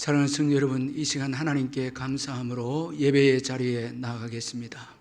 사랑하는 성도 여러분, 이 시간 하나님께 감사함으로 예배의 자리에 나아가겠습니다.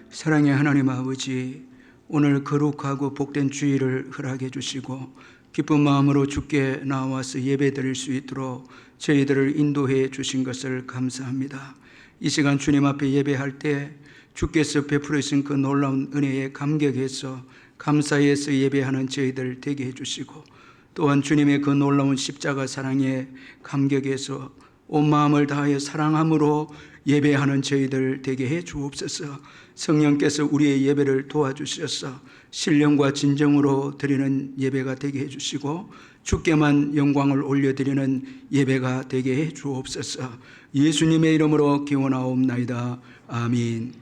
사랑의 하나님 아버지, 오늘 거룩하고 복된 주일을 허락해 주시고 기쁜 마음으로 주께 나와서 예배드릴 수 있도록 저희들을 인도해 주신 것을 감사합니다. 이 시간 주님 앞에 예배할 때 주께서 베풀으신 그 놀라운 은혜에 감격해서 감사해서 예배하는 저희들 되게 해주시고, 또한 주님의 그 놀라운 십자가 사랑에 감격해서 온 마음을 다하여 사랑함으로 예배하는 저희들 되게 해 주옵소서. 성령께서 우리의 예배를 도와주셔서 신령과 진정으로 드리는 예배가 되게 해 주시고 주께만 영광을 올려드리는 예배가 되게 해 주옵소서. 예수님의 이름으로 기원하옵나이다. 아멘.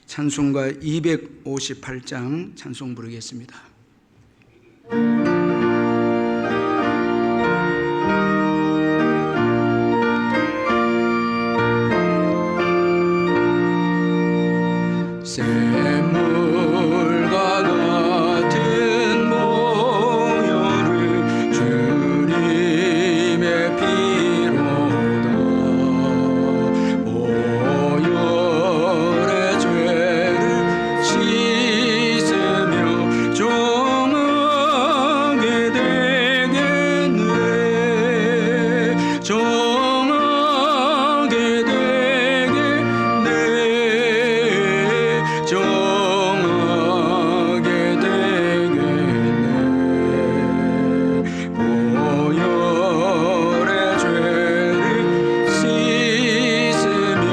찬송가 258장 찬송 부르겠습니다. 샘물과 같은 보혈을 주님의 피로다. 보혈의 죄를 씻으며 정하게 되겠네. 정하게 되겠네. 정하게 되겠네. 보혈의 죄를 씻으며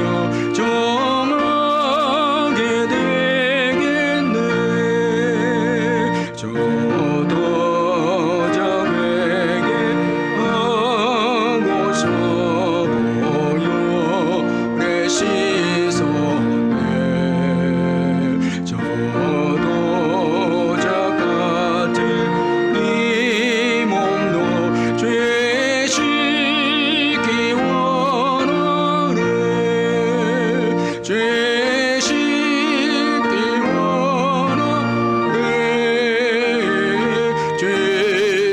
정하게 되겠네. 저도 저에게 하고서 보혈의 씻었네. 저도 저 같은 이 몸도 죄 씻기 원하네. 죄 씻기 원하네. 죄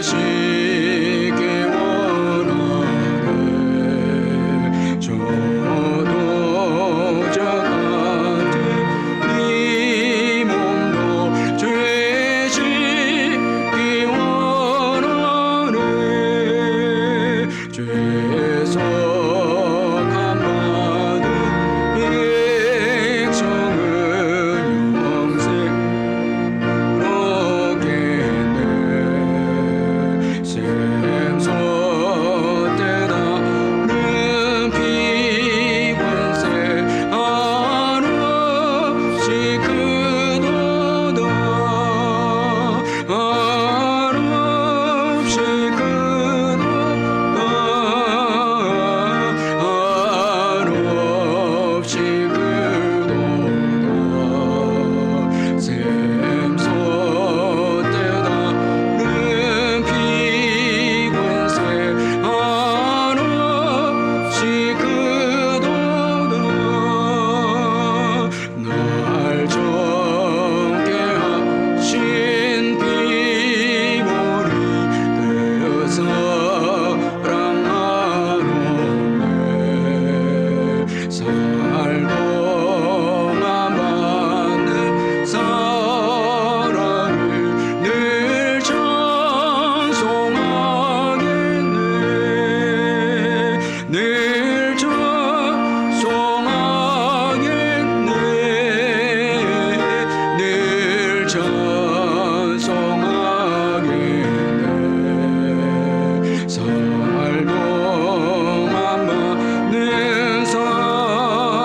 씻기 원하네. 저도 저 같은 이 몸도 죄 씻기 원하네. 죄속함 받은 백성은 영생 그러겠네. 샘솟 때다른 피관세 한없이 크도다. 한없이 크도다. 한없이 크도다. 샘솟 때다른 피관세 한없이 크도다. 날 정케 하신 피보리 그 사랑하노네. 살동안 받는 사랑을 늘 찬송하겠네. 늘 찬송하겠네. 늘 찬송하겠네. 살동안 받는 사랑을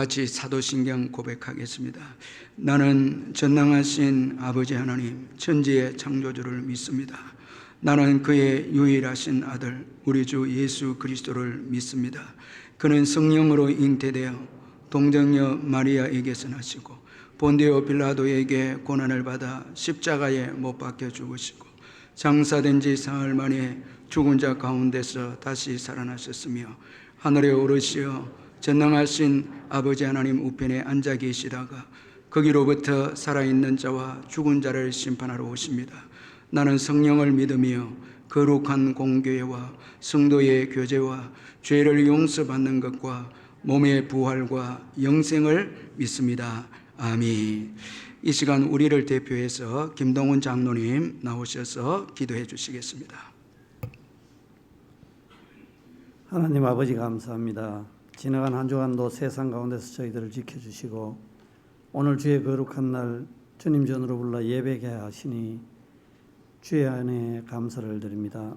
같이 사도신경 고백하겠습니다. 나는 전능하신 아버지 하나님 천지의 창조주를 믿습니다. 나는 그의 유일하신 아들 우리 주 예수 그리스도를 믿습니다. 그는 성령으로 잉태되어 동정녀 마리아에게서 나시고 본디오 빌라도에게 고난을 받아 십자가에 못 박혀 죽으시고 장사된 지 사흘 만에 죽은 자 가운데서 다시 살아나셨으며 하늘에 오르시어 전능하신 아버지 하나님 우편에 앉아 계시다가 거기로부터 살아있는 자와 죽은 자를 심판하러 오십니다. 나는 성령을 믿으며 거룩한 공교회와 성도의 교제와 죄를 용서받는 것과 몸의 부활과 영생을 믿습니다. 아멘. 이 시간 우리를 대표해서 김동훈 장로님 나오셔서 기도해 주시겠습니다. 하나님 아버지 감사합니다. 지나간 한 주간도 세상 가운데서 저희들을 지켜주시고 오늘 주의 거룩한 날 주님 전으로 불러 예배게 하시니 주의 안에 감사를 드립니다.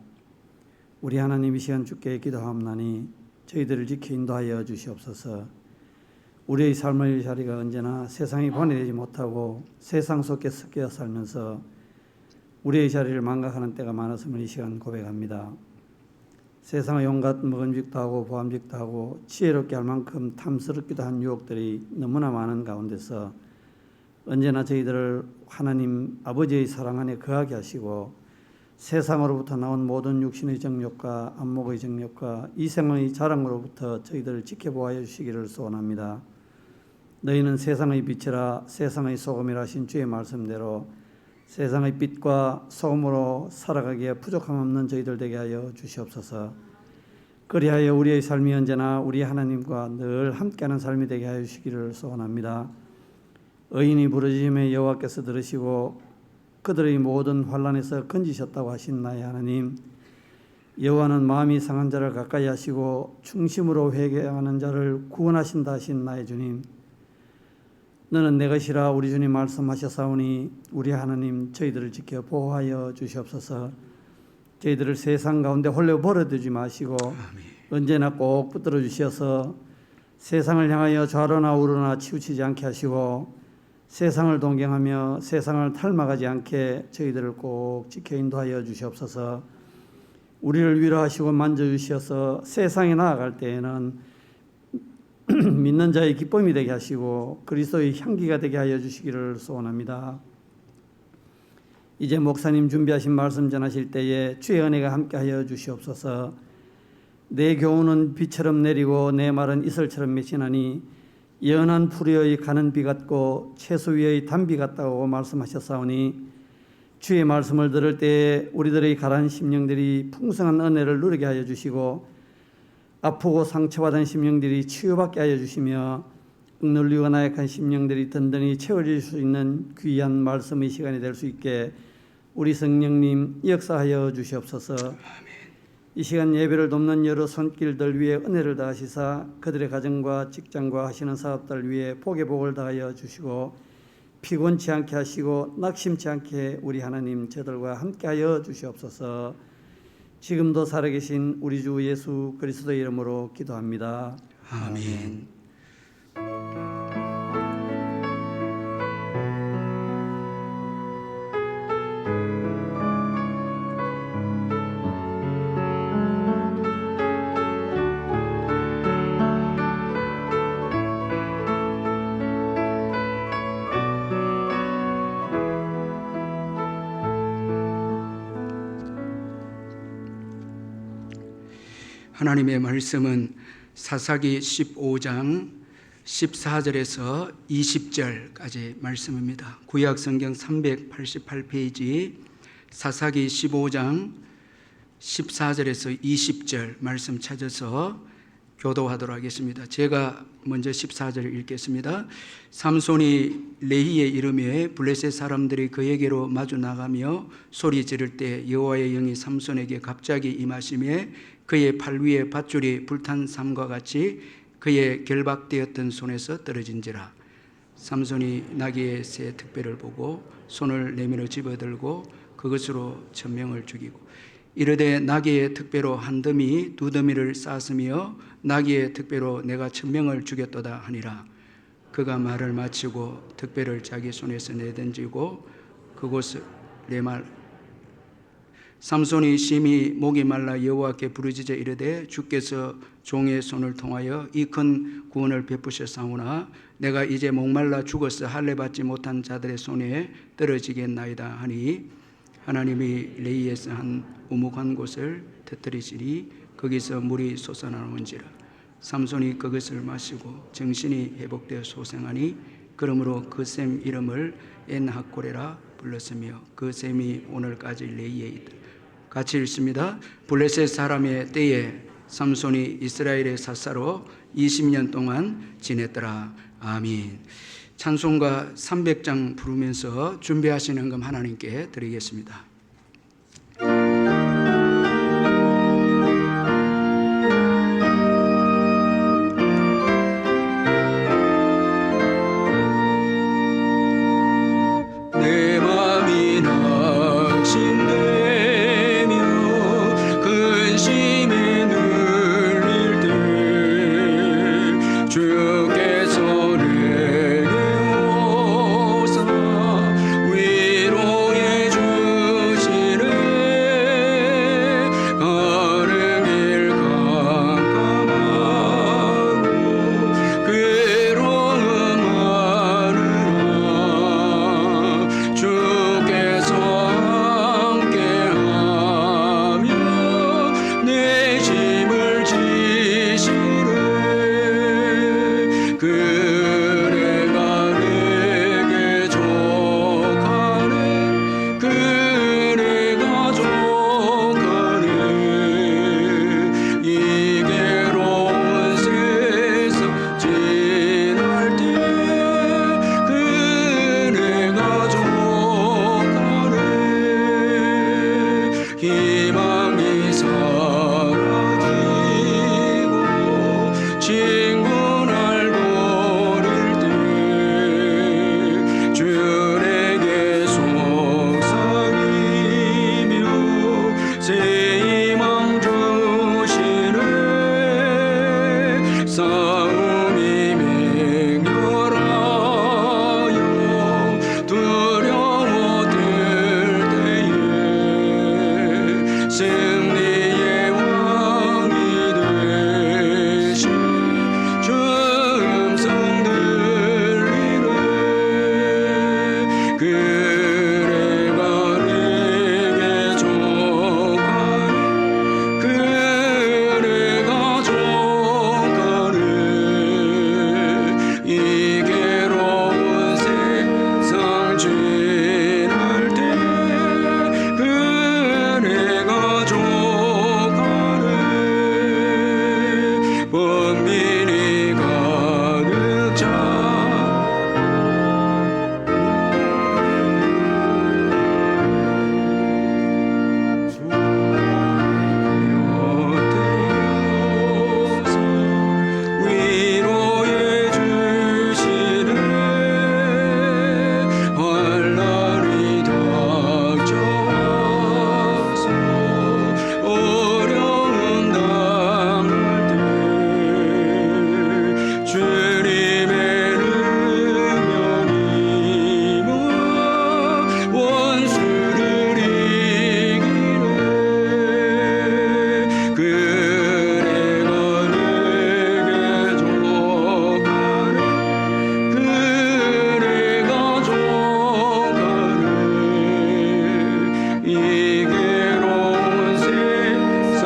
우리 하나님 이 시간 주께 기도하옵나니 저희들을 지켜 인도하여 주시옵소서. 우리의 삶의 자리가 언제나 세상이 번해되지 못하고 세상 속에 섞여 살면서 우리의 자리를 망각하는 때가 많았음을 이 시간 고백합니다. 세상의 온갖 먹음직도 하고 보암직도 하고 지혜롭게 할 만큼 탐스럽기도 한 유혹들이 너무나 많은 가운데서 언제나 저희들을 하나님 아버지의 사랑 안에 거하게 하시고 세상으로부터 나온 모든 육신의 정욕과 안목의 정욕과 이생의 자랑으로부터 저희들을 지켜보아 주시기를 소원합니다. 너희는 세상의 빛이라 세상의 소금이라 하신 주의 말씀대로 세상의 빛과 소금으로 살아가기에 부족함 없는 저희들 되게 하여 주시옵소서. 그리하여 우리의 삶이 언제나 우리 하나님과 늘 함께하는 삶이 되게 하여 주시기를 소원합니다. 의인이 부르짖음에 여호와께서 들으시고 그들의 모든 환난에서 건지셨다고 하신 나의 하나님, 여호와는 마음이 상한 자를 가까이 하시고 중심으로 회개하는 자를 구원하신다 하신 나의 주님, 너는 내 것이라 우리 주님 말씀하셨사오니 우리 하나님 저희들을 지켜 보호하여 주시옵소서. 저희들을 세상 가운데 홀려 버려두지 마시고 아멘. 언제나 꼭 붙들어 주셔서 세상을 향하여 좌로나 우로나 치우치지 않게 하시고 세상을 동경하며 세상을 닮아가지 않게 저희들을 꼭 지켜 인도하여 주시옵소서. 우리를 위로하시고 만져주셔서 세상에 나아갈 때에는 믿는 자의 기쁨이 되게 하시고 그리스도의 향기가 되게 하여 주시기를 소원합니다. 이제 목사님 준비하신 말씀 전하실 때에 주의 은혜가 함께하여 주시옵소서. 내 교훈은 비처럼 내리고 내 말은 이슬처럼 맺히나니 연한 풀이의 가는 비 같고 채소 위의 단비 같다고 말씀하셨사오니 주의 말씀을 들을 때에 우리들의 가라앉은 심령들이 풍성한 은혜를 누리게 하여 주시고 아프고 상처받은 심령들이 치유받게 하여 주시며 억눌리고 나약한 심령들이 든든히 채워질 수 있는 귀한 말씀의 시간이 될 수 있게 우리 성령님 역사하여 주시옵소서. 이 시간 예배를 돕는 여러 손길들 위에 은혜를 다하시사 그들의 가정과 직장과 하시는 사업들 위에 복의 복을 다하여 주시고 피곤치 않게 하시고 낙심치 않게 우리 하나님 저들과 함께하여 주시옵소서. 지금도 살아계신 우리 주 예수 그리스도의 이름으로 기도합니다. 아멘. 하나님의 말씀은 사사기 15장 14절에서 20절까지 말씀입니다. 구약 성경 388페이지 사사기 15장 14절에서 20절 말씀 찾아서 교도하도록 하겠습니다. 제가 먼저 14절을 읽겠습니다. 삼손이 레히의 이름에 블레셋 사람들이 그에게로 마주 나가며 소리 지를 때 여호와의 영이 삼손에게 갑자기 임하시매 그의 팔 위에 밧줄이 불탄 삼과 같이 그의 결박되었던 손에서 떨어진지라. 삼손이 나귀의 새 특별을 보고 손을 내밀어 집어들고 그것으로 천명을 죽이고 이르되 나귀의 특배로 한 더미 두 더미를 쌓았으며 나귀의 특배로 내가 천명을 죽였도다 하니라. 그가 말을 마치고 득배를 자기 손에서 내던지고 그곳을 삼손이 심히 목이 말라 여호와께 부르짖어 이르되 주께서 종의 손을 통하여 이 큰 구원을 베푸셨사오나 내가 이제 목말라 죽어서 할례 받지 못한 자들의 손에 떨어지겠나이다 하니 하나님이 레이에서 한 우묵한 곳을 터뜨리시니 거기서 물이 솟아나는지라. 삼손이 그것을 마시고 정신이 회복되어 소생하니 그러므로 그 샘 이름을 엔하코레라 불렀으며 그 샘이 오늘까지 레이에 있다. 같이 읽습니다. 블레셋 사람의 때에 삼손이 이스라엘의 사사로 20년 동안 지냈더라. 아멘. 찬송가 300장 부르면서 준비하시는 금 하나님께 드리겠습니다. 내 맘이 낙심되며 근심에 눌릴 때 주께서 내게 오사 위로해 주시네. 가는 길 깜깜하고 괴로움 많으나 주께서 함께하며 내 짐을 지시네. 그네가 내게 족하네. 그네가 족하네. 이 괴로운 세상 지날 때 그네가 족하네. 희망이 사라지고 친구 날 버릴 때 주에게 속삭이며 새 희망 주시네. 싸움이 맹렬하여 두려워될 때에 승리의 왕이 되신 주 음성 들리네. 그네가 내게 족하네. 그네가 족하네. 이 괴로운 세상 지날 때 그네가 족하네. 번민이 가득 차 곁에서 위로해 주시네. 환난이 닥쳐와서 어려움 당할 때 주님의 능력이며 원수를 이기네. 그네가 내게 족하네. 그네가 족하네. 이 괴로운 세상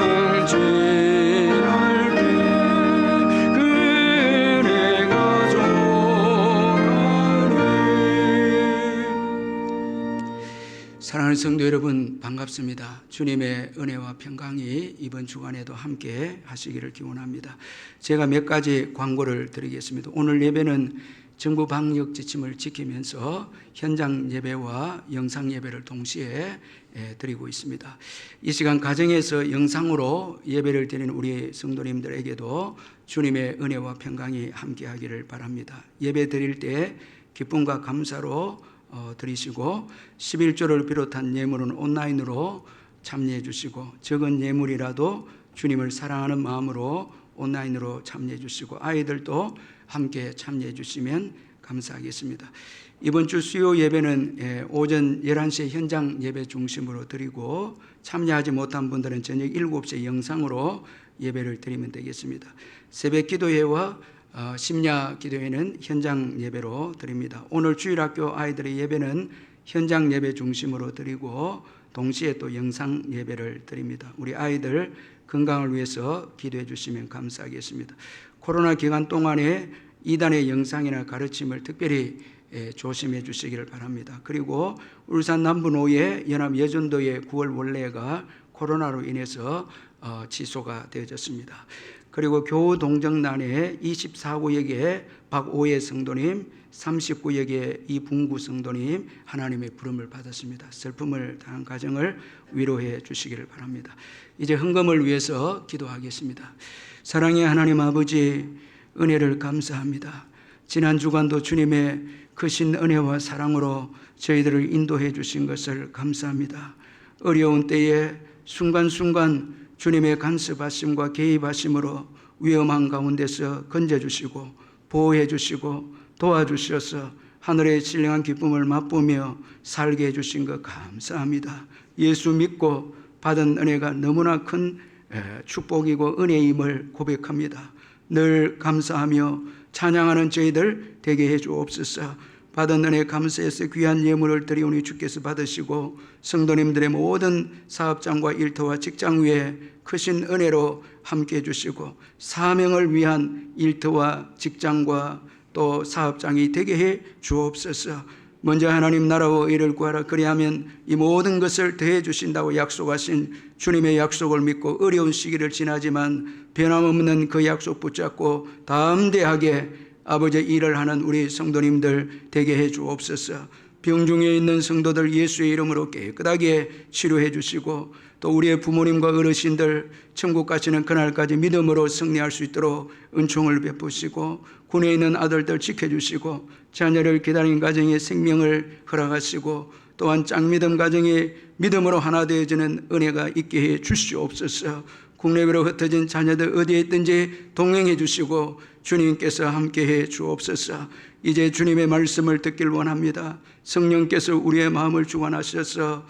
지날 때 그네가 족하네. 사랑하는 성도 여러분, 반갑습니다. 주님의 은혜와 평강이 이번 주간에도 함께 하시기를 기원합니다. 제가 몇 가지 광고를 드리겠습니다. 오늘 예배는 정부 방역 지침을 지키면서 현장 예배와 영상 예배를 동시에 드리고 있습니다. 이 시간 가정에서 영상으로 예배를 드리는 우리 성도님들에게도 주님의 은혜와 평강이 함께하기를 바랍니다. 예배 드릴 때 기쁨과 감사로 드리시고 11조를 비롯한 예물은 온라인으로 참여해 주시고 적은 예물이라도 주님을 사랑하는 마음으로 온라인으로 참여해 주시고 아이들도 함께 참여해 주시면 감사하겠습니다. 이번 주 수요 예배는 오전 11시에 현장 예배 중심으로 드리고 참여하지 못한 분들은 저녁 7시에 영상으로 예배를 드리면 되겠습니다. 새벽 기도회와 심야 기도회는 현장 예배로 드립니다. 오늘 주일학교 아이들의 예배는 현장 예배 중심으로 드리고 동시에 또 영상 예배를 드립니다. 우리 아이들 건강을 위해서 기도해 주시면 감사하겠습니다. 코로나 기간 동안에 이단의 영상이나 가르침을 특별히 조심해 주시기를 바랍니다. 그리고 울산 남부노예 연합예전도의 9월 원래가 코로나로 인해서 취소가 되어졌습니다. 그리고 교우동정단의 24구역의 박오예 성도님, 39역의 이붕구 성도님 하나님의 부름을 받았습니다. 슬픔을 당한 가정을 위로해 주시기를 바랍니다. 이제 헌금을 위해서 기도하겠습니다. 사랑의 하나님 아버지, 은혜를 감사합니다. 지난 주간도 주님의 크신 은혜와 사랑으로 저희들을 인도해 주신 것을 감사합니다. 어려운 때에 순간순간 주님의 간섭하심과 개입하심으로 위험한 가운데서 건져주시고 보호해 주시고 도와주셔서 하늘의 신령한 기쁨을 맛보며 살게 해주신 것 감사합니다. 예수 믿고 받은 은혜가 너무나 큰 축복이고 은혜임을 고백합니다. 늘 감사하며 찬양하는 저희들 되게 해 주옵소서. 받은 은혜 감사해서 귀한 예물을 드리오니 주께서 받으시고 성도님들의 모든 사업장과 일터와 직장 위에 크신 은혜로 함께 해주시고 사명을 위한 일터와 직장과 또 사업장이 되게 해 주옵소서. 먼저 하나님 나라와 의를 구하라. 그리하면 이 모든 것을 더해 주신다고 약속하신 주님의 약속을 믿고 어려운 시기를 지나지만 변함없는 그 약속 붙잡고 담대하게 아버지의 일을 하는 우리 성도님들 되게 해 주옵소서. 병중에 있는 성도들 예수의 이름으로 깨끗하게 치료해 주시고 또 우리의 부모님과 어르신들 천국 가시는 그날까지 믿음으로 승리할 수 있도록 은총을 베푸시고 군에 있는 아들들 지켜주시고 자녀를 기다린 가정에 생명을 허락하시고 또한 짱믿음 가정이 믿음으로 하나 되어지는 은혜가 있게 해 주시옵소서. 국내외로 흩어진 자녀들 어디에 있든지 동행해 주시고 주님께서 함께해 주옵소서. 이제 주님의 말씀을 듣길 원합니다. 성령께서 우리의 마음을 주관하셔서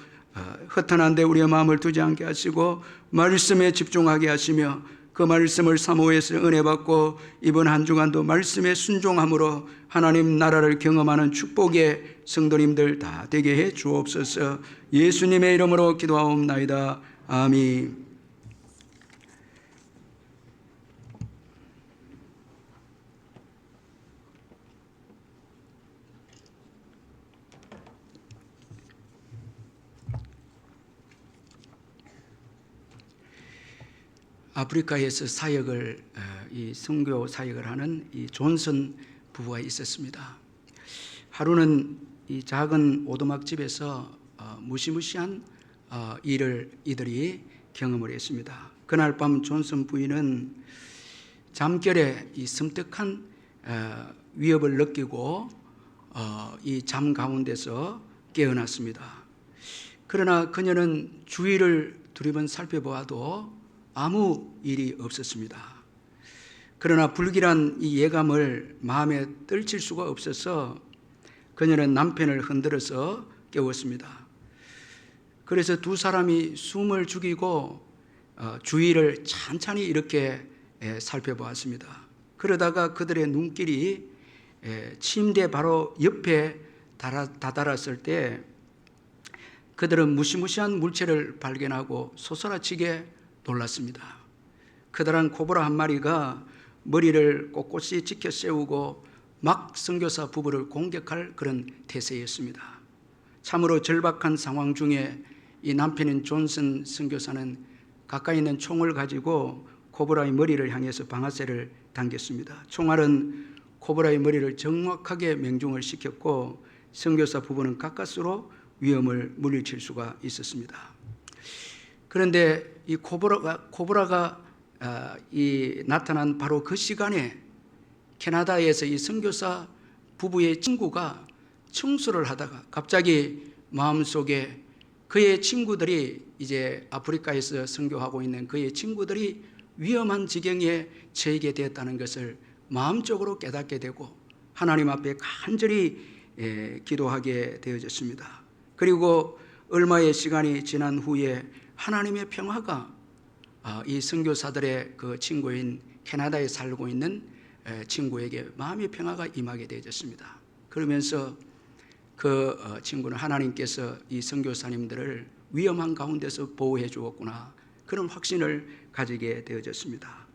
허탄한 데 우리의 마음을 두지 않게 하시고 말씀에 집중하게 하시며 그 말씀을 사모해서 은혜 받고 이번 한 주간도 말씀에 순종함으로 하나님 나라를 경험하는 축복의 성도님들 다 되게 해 주옵소서. 예수님의 이름으로 기도하옵나이다. 아멘. 아프리카에서 사역을 이 선교 사역을 하는 이 존슨 부부가 있었습니다. 하루는 이 작은 오두막집에서 무시무시한 일을 이들이 경험을 했습니다. 그날 밤 존슨 부인은 잠결에 이 섬뜩한 위협을 느끼고 이 잠 가운데서 깨어났습니다. 그러나 그녀는 주위를 두리번 살펴보아도 아무 일이 없었습니다. 그러나 불길한 이 예감을 마음에 떨칠 수가 없어서 그녀는 남편을 흔들어서 깨웠습니다. 그래서 두 사람이 숨을 죽이고 주위를 찬찬히 이렇게 살펴보았습니다. 그러다가 그들의 눈길이 침대 바로 옆에 다다랐을 때 그들은 무시무시한 물체를 발견하고 솟아나치게 놀랐습니다. 커다란 코브라 한 마리가 머리를 꼿꼿이 지켜 세우고 막 선교사 부부를 공격할 그런 태세였습니다. 참으로 절박한 상황 중에 이 남편인 존슨 선교사는 가까이 있는 총을 가지고 코브라의 머리를 향해서 방아쇠를 당겼습니다. 총알은 코브라의 머리를 정확하게 명중을 시켰고 선교사 부부는 가까스로 위험을 물리칠 수가 있었습니다. 그런데 이 코브라가 나타난 바로 그 시간에 캐나다에서 이 선교사 부부의 친구가 청소를 하다가 갑자기 마음속에 그의 친구들이 이제 아프리카에서 선교하고 있는 그의 친구들이 위험한 지경에 처하게 되었다는 것을 마음적으로 깨닫게 되고 하나님 앞에 간절히 기도하게 되어졌습니다. 그리고 얼마의 시간이 지난 후에 하나님의 평화가 이 선교사들의 그 친구인 캐나다에 살고 있는 친구에게 마음의 평화가 임하게 되어졌습니다. 그러면서 그 친구는 하나님께서 이 선교사님들을 위험한 가운데서 보호해 주었구나, 그런 확신을 가지게 되어졌습니다.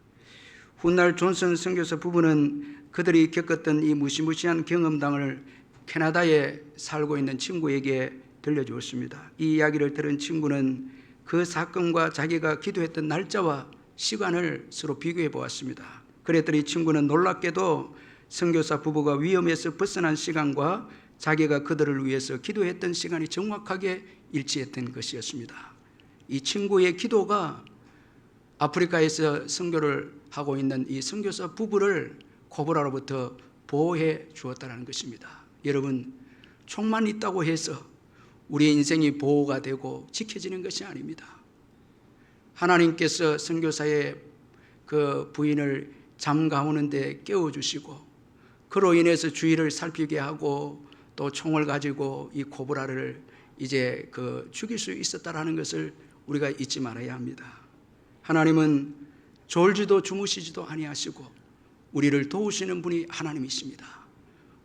훗날 존슨 선교사 부부는 그들이 겪었던 이 무시무시한 경험담을 캐나다에 살고 있는 친구에게 들려주었습니다. 이 이야기를 들은 친구는 그 사건과 자기가 기도했던 날짜와 시간을 서로 비교해 보았습니다. 그랬더니 친구는 놀랍게도 선교사 부부가 위험에서 벗어난 시간과 자기가 그들을 위해서 기도했던 시간이 정확하게 일치했던 것이었습니다. 이 친구의 기도가 아프리카에서 선교를 하고 있는 이 선교사 부부를 코브라로부터 보호해 주었다는 것입니다. 여러분, 총만 있다고 해서 우리의 인생이 보호가 되고 지켜지는 것이 아닙니다. 하나님께서 선교사의 그 부인을 잠 가오는데 깨워주시고 그로 인해서 주위를 살피게 하고 또 총을 가지고 이 코브라를 이제 죽일 수 있었다라는 것을 우리가 잊지 말아야 합니다. 하나님은 졸지도 주무시지도 아니하시고 우리를 도우시는 분이 하나님이십니다.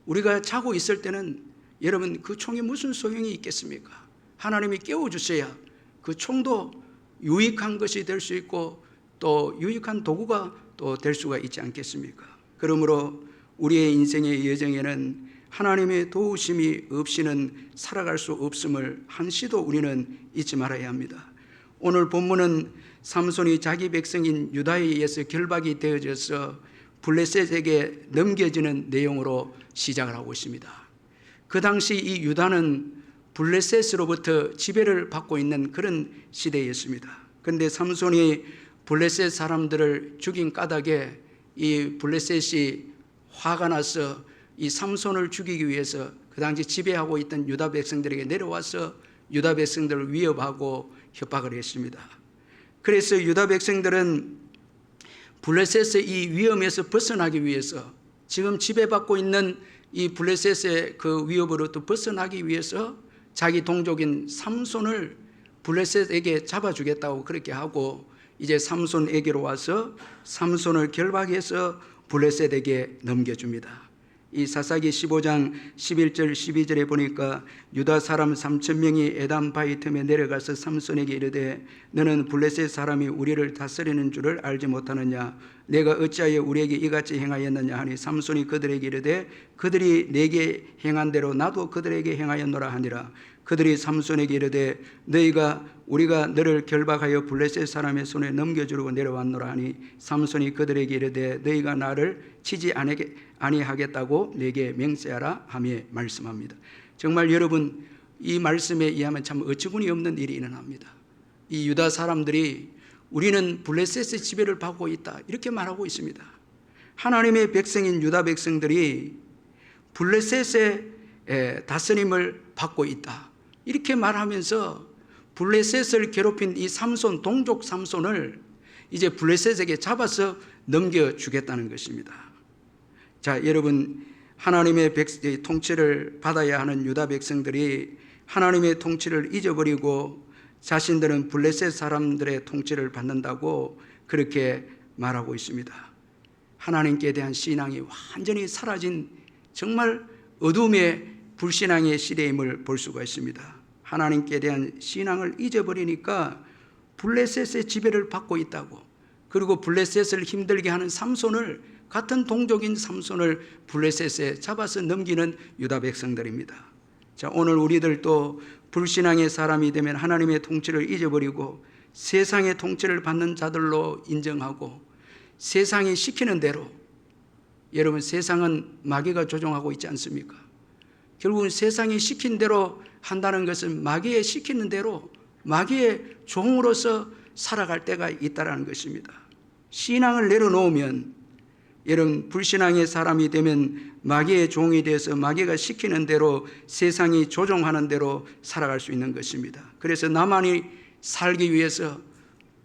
우리가 자고 있을 때는 여러분 그 총이 무슨 소용이 있겠습니까? 하나님이 깨워주셔야 그 총도 유익한 것이 될 수 있고 또 유익한 도구가 또 될 수가 있지 않겠습니까? 그러므로 우리의 인생의 여정에는 하나님의 도우심이 없이는 살아갈 수 없음을 한시도 우리는 잊지 말아야 합니다. 오늘 본문은 삼손이 자기 백성인 유다에 의해서 결박이 되어져서 블레셋에게 넘겨지는 내용으로 시작을 하고 있습니다. 그 당시 이 유다는 블레셋으로부터 지배를 받고 있는 그런 시대였습니다. 그런데 삼손이 블레셋 사람들을 죽인 까닭에 이 블레셋이 화가 나서 이 삼손을 죽이기 위해서 그 당시 지배하고 있던 유다 백성들에게 내려와서 유다 백성들을 위협하고 협박을 했습니다. 그래서 유다 백성들은 블레셋의 이 위험에서 벗어나기 위해서 지금 지배받고 있는 이 블레셋의 그 위협으로부터 벗어나기 위해서 자기 동족인 삼손을 블레셋에게 잡아주겠다고 그렇게 하고 이제 삼손에게로 와서 삼손을 결박해서 블레셋에게 넘겨줍니다. 이 사사기 15장 11절 12절에 보니까 유다 사람 3,000명이 에담 바위 틈에 내려가서 삼손에게 이르되 너는 블레셋 사람이 우리를 다스리는 줄을 알지 못하느냐? 내가 어찌하여 우리에게 이같이 행하였느냐 하니 삼손이 그들에게 이르되 그들이 내게 행한 대로 나도 그들에게 행하였노라 하니라. 그들이 삼손에게 이르되 우리가 너를 결박하여 블레셋 사람의 손에 넘겨주려고 내려왔노라 하니 삼손이 그들에게 이르되 너희가 나를 치지 아니하겠다고 내게 맹세하라 하며 말씀합니다. 정말 여러분 이 말씀에 의하면 참 어처구니 없는 일이 일어납니다. 이 유다 사람들이 우리는 블레셋의 지배를 받고 있다 이렇게 말하고 있습니다. 하나님의 백성인 유다 백성들이 블레셋의 다스림을 받고 있다 이렇게 말하면서 블레셋을 괴롭힌 이 삼손, 동족 삼손을 이제 블레셋에게 잡아서 넘겨주겠다는 것입니다. 자, 여러분 하나님의 통치를 받아야 하는 유다 백성들이 하나님의 통치를 잊어버리고 자신들은 블레셋 사람들의 통치를 받는다고 그렇게 말하고 있습니다. 하나님께 대한 신앙이 완전히 사라진 정말 어둠의 불신앙의 시대임을 볼 수가 있습니다. 하나님께 대한 신앙을 잊어버리니까 블레셋의 지배를 받고 있다고, 그리고 블레셋을 힘들게 하는 삼손을, 같은 동족인 삼손을 블레셋에 잡아서 넘기는 유다 백성들입니다. 자, 오늘 우리들도 불신앙의 사람이 되면 하나님의 통치를 잊어버리고 세상의 통치를 받는 자들로 인정하고 세상이 시키는 대로, 여러분 세상은 마귀가 조종하고 있지 않습니까? 결국은 세상이 시킨 대로 한다는 것은 마귀의 시키는 대로 마귀의 종으로서 살아갈 때가 있다는 것입니다. 신앙을 내려놓으면 여러분 불신앙의 사람이 되면 마귀의 종이 되어서 마귀가 시키는 대로 세상이 조종하는 대로 살아갈 수 있는 것입니다. 그래서 나만이 살기 위해서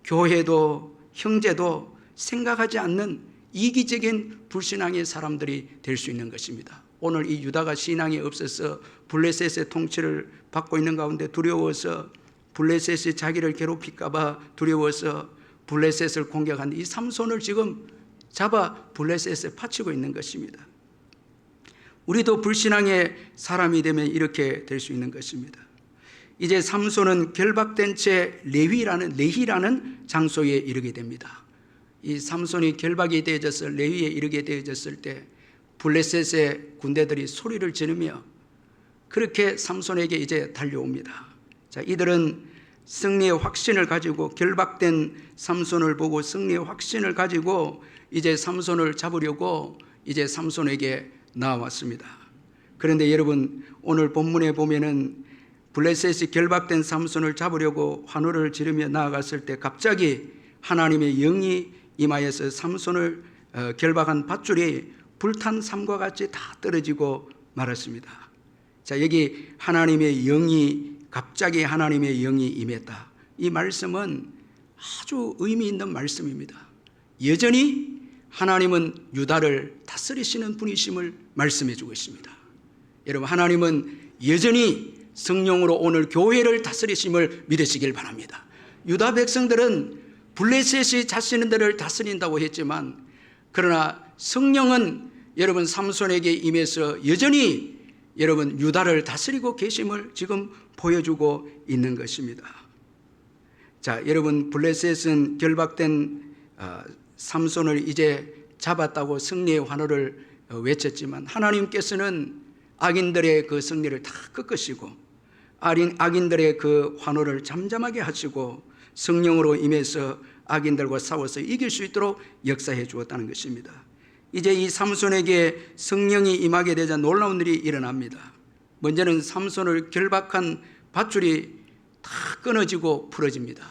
교회도 형제도 생각하지 않는 이기적인 불신앙의 사람들이 될 수 있는 것입니다. 오늘 이 유다가 신앙이 없어서 블레셋의 통치를 받고 있는 가운데 두려워서 블레셋이 자기를 괴롭힐까 봐 두려워서 블레셋을 공격한 이 삼손을 지금 잡아 블레셋에 바치고 있는 것입니다. 우리도 불신앙의 사람이 되면 이렇게 될 수 있는 것입니다. 이제 삼손은 결박된 채 레히라는 장소에 이르게 됩니다. 이 삼손이 결박이 되어져서 레위에 이르게 되어졌을 때 블레셋의 군대들이 소리를 지르며 그렇게 삼손에게 이제 달려옵니다. 자, 이들은 승리의 확신을 가지고 결박된 삼손을 보고 승리의 확신을 가지고 이제 삼손을 잡으려고 이제 삼손에게 나왔습니다. 그런데 여러분, 오늘 본문에 보면은 블레셋이 결박된 삼손을 잡으려고 환호를 지르며 나아갔을 때 갑자기 하나님의 영이 임하여서 삼손을 결박한 밧줄이 불탄 삼과 같이 다 떨어지고 말았습니다. 자, 여기 하나님의 영이 갑자기 하나님의 영이 임했다. 이 말씀은 아주 의미 있는 말씀입니다. 여전히 하나님은 유다를 다스리시는 분이심을 말씀해 주고 있습니다. 여러분, 하나님은 여전히 성령으로 오늘 교회를 다스리심을 믿으시길 바랍니다. 유다 백성들은 블레셋이 자신들을 다스린다고 했지만 그러나 성령은 여러분 삼손에게 임해서 여전히 여러분 유다를 다스리고 계심을 지금 보여주고 있는 것입니다. 자, 여러분, 블레셋은 결박된 삼손을 이제 잡았다고 승리의 환호를 외쳤지만 하나님께서는 악인들의 그 승리를 다 꺾으시고 악인들의 그 환호를 잠잠하게 하시고 성령으로 임해서 악인들과 싸워서 이길 수 있도록 역사해 주었다는 것입니다. 이제 이 삼손에게 성령이 임하게 되자 놀라운 일이 일어납니다. 먼저는 삼손을 결박한 밧줄이 다 끊어지고 풀어집니다.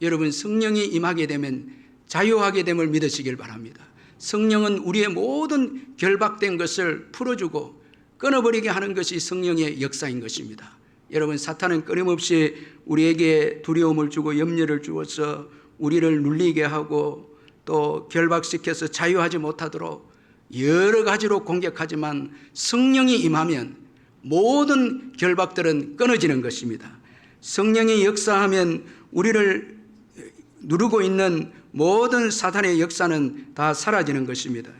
여러분, 성령이 임하게 되면 자유하게 됨을 믿으시길 바랍니다. 성령은 우리의 모든 결박된 것을 풀어주고 끊어버리게 하는 것이 성령의 역사인 것입니다. 여러분, 사탄은 끊임없이 우리에게 두려움을 주고 염려를 주어서 우리를 눌리게 하고 또 결박시켜서 자유하지 못하도록 여러 가지로 공격하지만 성령이 임하면 모든 결박들은 끊어지는 것입니다. 성령이 역사하면 우리를 누르고 있는 모든 사탄의 역사는 다 사라지는 것입니다.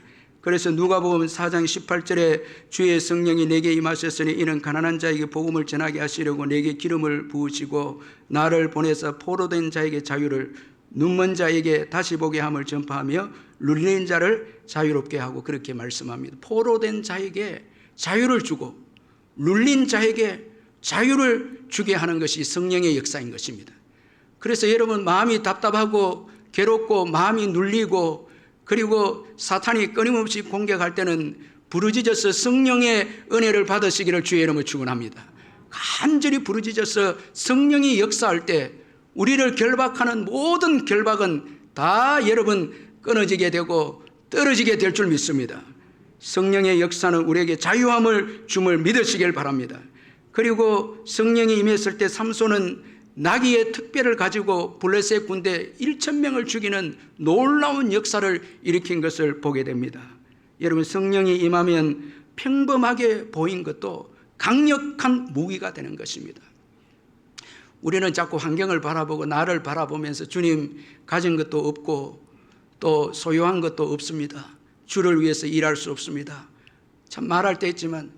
그래서 누가복음 4장 18절에 주의 성령이 내게 임하셨으니 이는 가난한 자에게 복음을 전하게 하시려고 내게 기름을 부으시고 나를 보내서 포로된 자에게 자유를, 눈먼 자에게 다시 보게 함을 전파하며 눌린 자를 자유롭게 하고 그렇게 말씀합니다. 포로된 자에게 자유를 주고 눌린 자에게 자유를 주게 하는 것이 성령의 역사인 것입니다. 그래서 여러분, 마음이 답답하고 괴롭고 마음이 눌리고 그리고 사탄이 끊임없이 공격할 때는 부르짖어서 성령의 은혜를 받으시기를 주의 이름으로 축원합니다. 간절히 부르짖어서 성령이 역사할 때 우리를 결박하는 모든 결박은 다 여러분 끊어지게 되고 떨어지게 될 줄 믿습니다. 성령의 역사는 우리에게 자유함을 줌을 믿으시길 바랍니다. 그리고 성령이 임했을 때 삼손은 나귀의 특별을 가지고 블레셋 군대 1,000명을 죽이는 놀라운 역사를 일으킨 것을 보게 됩니다. 여러분, 성령이 임하면 평범하게 보인 것도 강력한 무기가 되는 것입니다. 우리는 자꾸 환경을 바라보고 나를 바라보면서 주님, 가진 것도 없고 또 소유한 것도 없습니다. 주를 위해서 일할 수 없습니다. 참 말할 때 있지만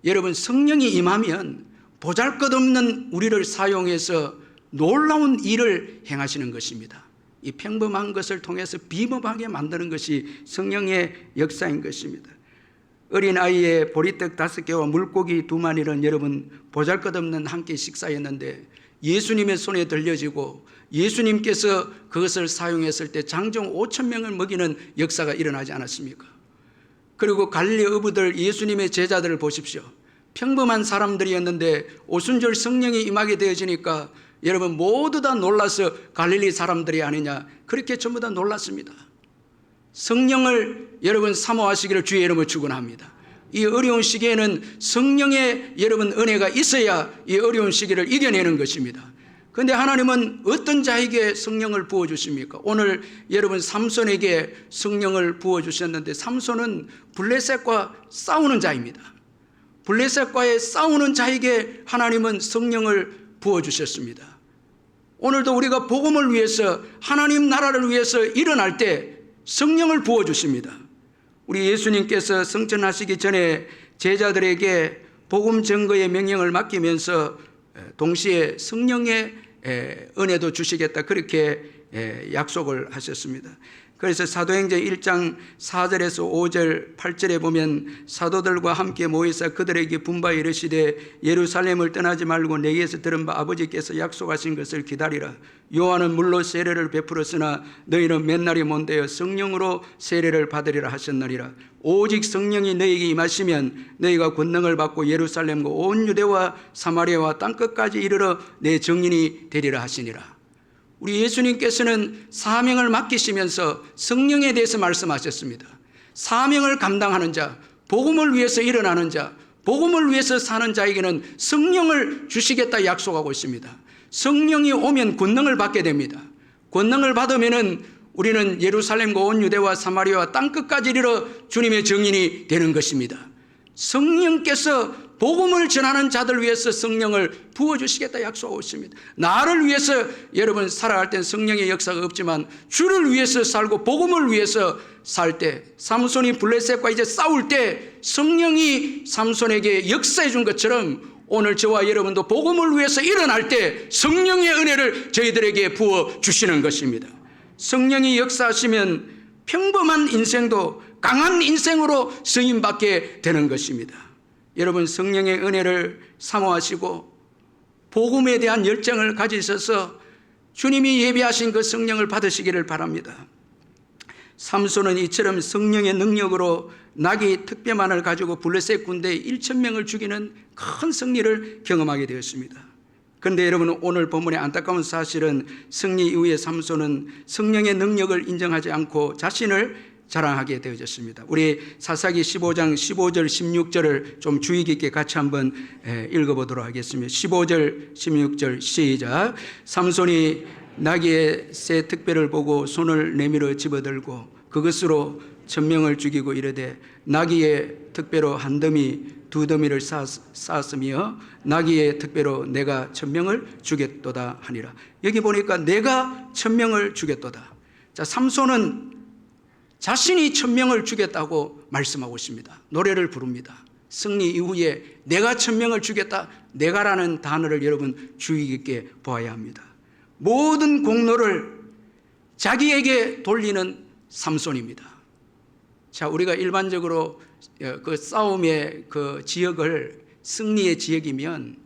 여러분, 성령이 임하면 보잘것없는 우리를 사용해서 놀라운 일을 행하시는 것입니다. 이 평범한 것을 통해서 비범하게 만드는 것이 성령의 역사인 것입니다. 어린아이의 보리떡 5개와 물고기 2마리는 여러분 보잘것없는 한 끼 식사였는데 예수님의 손에 들려지고 예수님께서 그것을 사용했을 때 장정 5,000명을 먹이는 역사가 일어나지 않았습니까? 그리고 갈릴리 어부들, 예수님의 제자들을 보십시오. 평범한 사람들이었는데 오순절 성령이 임하게 되어지니까 여러분 모두 다 놀라서 갈릴리 사람들이 아니냐, 그렇게 전부 다 놀랐습니다. 성령을 여러분 사모하시기를 주의 이름으로 축원합니다. 이 어려운 시기에는 성령의 여러분 은혜가 있어야 이 어려운 시기를 이겨내는 것입니다. 그런데 하나님은 어떤 자에게 성령을 부어주십니까? 오늘 여러분 삼손에게 성령을 부어주셨는데 삼손은 블레셋과 싸우는 자입니다. 블레셋과의 싸우는 자에게 하나님은 성령을 부어주셨습니다. 오늘도 우리가 복음을 위해서 하나님 나라를 위해서 일어날 때 성령을 부어주십니다. 우리 예수님께서 성천하시기 전에 제자들에게 복음 증거의 명령을 맡기면서 동시에 성령의 은혜도 주시겠다 그렇게 약속을 하셨습니다. 그래서 사도행전 1장 4절에서 5절 8절에 보면 사도들과 함께 모이사 그들에게 분바에 이르시되 예루살렘을 떠나지 말고 내게서 들은 바 아버지께서 약속하신 것을 기다리라. 요한은 물로 세례를 베풀었으나 너희는 몇 날이 못되어 성령으로 세례를 받으리라 하셨나니라. 오직 성령이 너희에게 임하시면 너희가 권능을 받고 예루살렘과 온 유대와 사마리아와 땅끝까지 이르러 내 증인이 되리라 하시니라. 우리 예수님께서는 사명을 맡기시면서 성령에 대해서 말씀하셨습니다. 사명을 감당하는 자, 복음을 위해서 일어나는 자, 복음을 위해서 사는 자에게는 성령을 주시겠다 약속하고 있습니다. 성령이 오면 권능을 받게 됩니다. 권능을 받으면은 우리는 예루살렘과 온 유대와 사마리아와 땅끝까지 이르러 주님의 증인이 되는 것입니다. 성령께서 복음을 전하는 자들 위해서 성령을 부어주시겠다 약속하고 있습니다. 나를 위해서 여러분 살아갈 땐 성령의 역사가 없지만 주를 위해서 살고 복음을 위해서 살 때 삼손이 블레셋과 이제 싸울 때 성령이 삼손에게 역사해 준 것처럼 오늘 저와 여러분도 복음을 위해서 일어날 때 성령의 은혜를 저희들에게 부어주시는 것입니다. 성령이 역사하시면 평범한 인생도 강한 인생으로 쓰임받게 되는 것입니다. 여러분 성령의 은혜를 사모하시고 복음에 대한 열정을 가지셔서 주님이 예비하신 그 성령을 받으시기를 바랍니다. 삼손은 이처럼 성령의 능력으로 나귀 특별만을 가지고 블레셋 군대 1,000명을 죽이는 큰 승리를 경험하게 되었습니다. 그런데 여러분 오늘 본문의 안타까운 사실은 승리 이후에 삼손은 성령의 능력을 인정하지 않고 자신을 자랑하게 되어졌습니다. 우리 사사기 15장 15절 16절을 좀 주의 깊게 같이 한번 읽어보도록 하겠습니다. 15절 16절 시작. 삼손이 나귀의 새 특별을 보고 손을 내밀어 집어들고 그것으로 1,000명을 죽이고 이르되 나귀의 특별로 한 더미 두 더미를 쌓았으며 나귀의 특별로 내가 1,000명을 죽였도다 하니라. 여기 보니까 내가 1,000명을 죽였도다. 자, 삼손은 자신이 1,000명을 죽였다고 말씀하고 있습니다. 노래를 부릅니다. 승리 이후에 내가 1,000명을 죽였다. 내가라는 단어를 여러분 주의 깊게 보아야 합니다. 모든 공로를 자기에게 돌리는 삼손입니다. 자, 우리가 일반적으로 그 싸움의 그 지역을 승리의 지역이면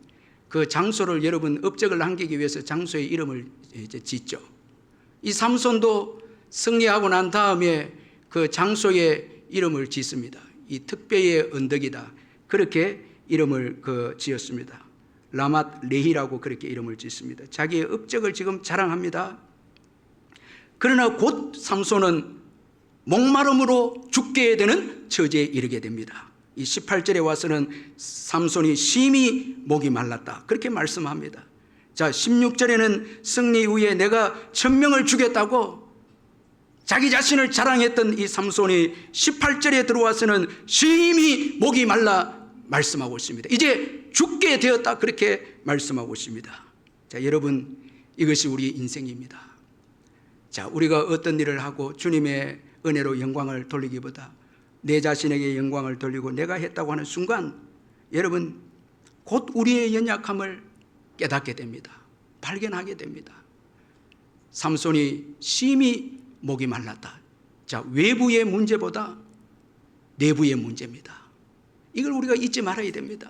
그 장소를 여러분 업적을 남기기 위해서 장소의 이름을 이제 짓죠. 이 삼손도 승리하고 난 다음에 그 장소의 이름을 짓습니다. 이 특배의 언덕이다. 그렇게 이름을 지었습니다. 라맛 레히라고 그렇게 이름을 짓습니다. 자기의 업적을 지금 자랑합니다. 그러나 곧 삼손은 목마름으로 죽게 되는 처지에 이르게 됩니다. 이 18절에 와서는 삼손이 심히 목이 말랐다. 그렇게 말씀합니다. 자, 16절에는 승리 이후에 내가 1,000명을 죽였다고 자기 자신을 자랑했던 이 삼손이 18절에 들어와서는 심히 목이 말라 말씀하고 있습니다. 이제 죽게 되었다 그렇게 말씀하고 있습니다. 자, 여러분 이것이 우리 인생입니다. 자, 우리가 어떤 일을 하고 주님의 은혜로 영광을 돌리기보다 내 자신에게 영광을 돌리고 내가 했다고 하는 순간 여러분 곧 우리의 연약함을 깨닫게 됩니다. 발견하게 됩니다. 삼손이 심히 목이 말랐다. 자, 외부의 문제보다 내부의 문제입니다. 이걸 우리가 잊지 말아야 됩니다.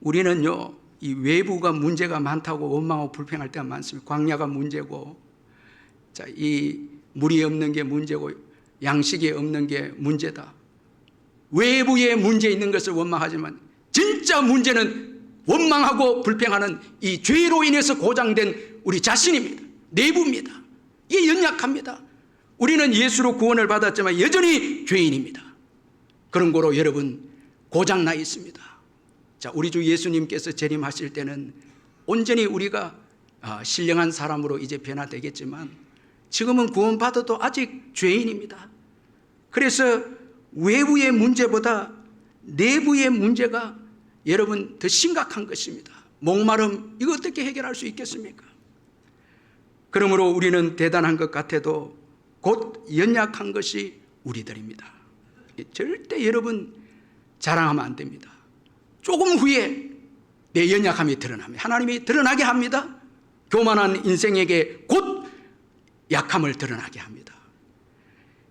우리는요, 이 외부가 문제가 많다고 원망하고 불평할 때가 많습니다. 광야가 문제고, 자, 이 물이 없는 게 문제고, 양식이 없는 게 문제다. 외부에 문제 있는 것을 원망하지만 진짜 문제는 원망하고 불평하는 이 죄로 인해서 고장된 우리 자신입니다. 내부입니다. 이게 연약합니다. 우리는 예수로 구원을 받았지만 여전히 죄인입니다. 그런 거로 여러분 고장나 있습니다. 자, 우리 주 예수님께서 재림하실 때는 온전히 우리가 신령한 사람으로 이제 변화되겠지만 지금은 구원받아도 아직 죄인입니다. 그래서 외부의 문제보다 내부의 문제가 여러분 더 심각한 것입니다. 목마름, 이거 어떻게 해결할 수 있겠습니까? 그러므로 우리는 대단한 것 같아도 곧 연약한 것이 우리들입니다. 절대 여러분 자랑하면 안 됩니다. 조금 후에 내 연약함이 드러나면 하나님이 드러나게 합니다. 교만한 인생에게 곧 약함을 드러나게 합니다.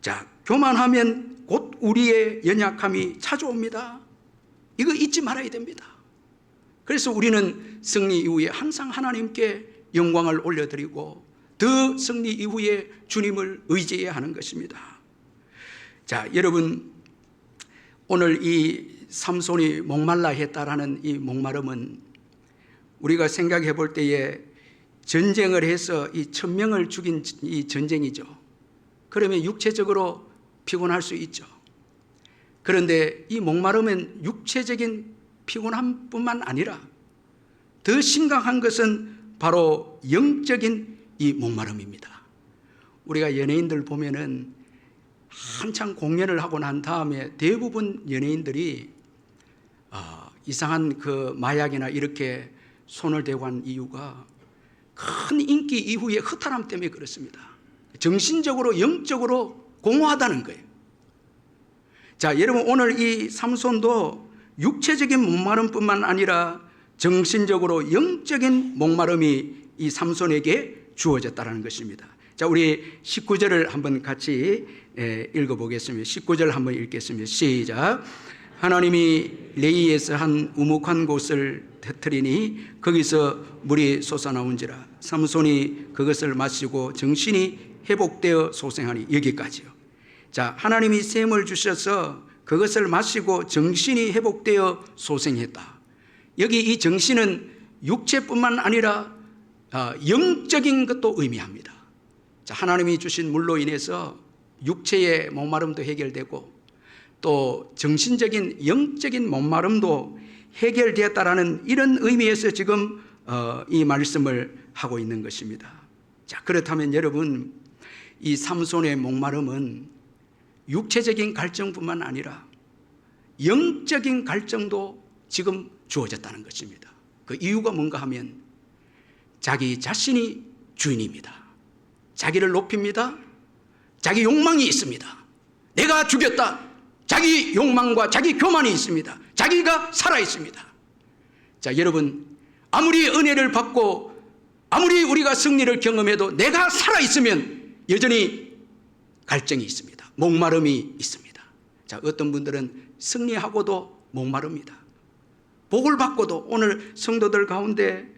자, 교만하면 곧 우리의 연약함이 찾아옵니다. 이거 잊지 말아야 됩니다. 그래서 우리는 승리 이후에 항상 하나님께 영광을 올려드리고 더 승리 이후에 주님을 의지해야 하는 것입니다. 자, 여러분, 오늘 이 삼손이 목말라 했다라는 이 목마름은 우리가 생각해 볼 때에 전쟁을 해서 이 1000명을 죽인 이 전쟁이죠. 그러면 육체적으로 피곤할 수 있죠. 그런데 이 목마름은 육체적인 피곤함뿐만 아니라 더 심각한 것은 바로 영적인 이 목마름입니다. 우리가 연예인들 보면은 한창 공연을 하고 난 다음에 대부분 연예인들이 이상한 그 마약이나 이렇게 손을 대고 한 이유가 큰 인기 이후에 허탈함 때문에 그렇습니다. 정신적으로 영적으로 공허하다는 거예요. 자, 여러분, 오늘 이 삼손도 육체적인 목마름뿐만 아니라 정신적으로 영적인 목마름이 이 삼손에게 주어졌다는 것입니다. 자, 우리 19절을 한번 같이 읽어보겠습니다. 19절 한번 읽겠습니다. 시작. 하나님이 레이에서 한 우묵한 곳을 터뜨리니 거기서 물이 솟아나온지라 삼손이 그것을 마시고 정신이 회복되어 소생하니. 여기까지요. 자, 하나님이 샘을 주셔서 그것을 마시고 정신이 회복되어 소생했다. 여기 이 정신은 육체뿐만 아니라 영적인 것도 의미합니다. 자, 하나님이 주신 물로 인해서 육체의 목마름도 해결되고 또 정신적인 영적인 목마름도 해결되었다라는 이런 의미에서 지금 이 말씀을 하고 있는 것입니다. 자, 그렇다면 여러분, 이 삼손의 목마름은 육체적인 갈증뿐만 아니라 영적인 갈증도 지금 주어졌다는 것입니다. 그 이유가 뭔가 하면 자기 자신이 주인입니다. 자기를 높입니다. 자기 욕망이 있습니다. 내가 죽였다. 자기 욕망과 자기 교만이 있습니다. 자기가 살아 있습니다. 자, 여러분, 아무리 은혜를 받고 아무리 우리가 승리를 경험해도 내가 살아 있으면 여전히 갈증이 있습니다. 목마름이 있습니다. 자, 어떤 분들은 승리하고도 목마릅니다. 복을 받고도, 오늘 성도들 가운데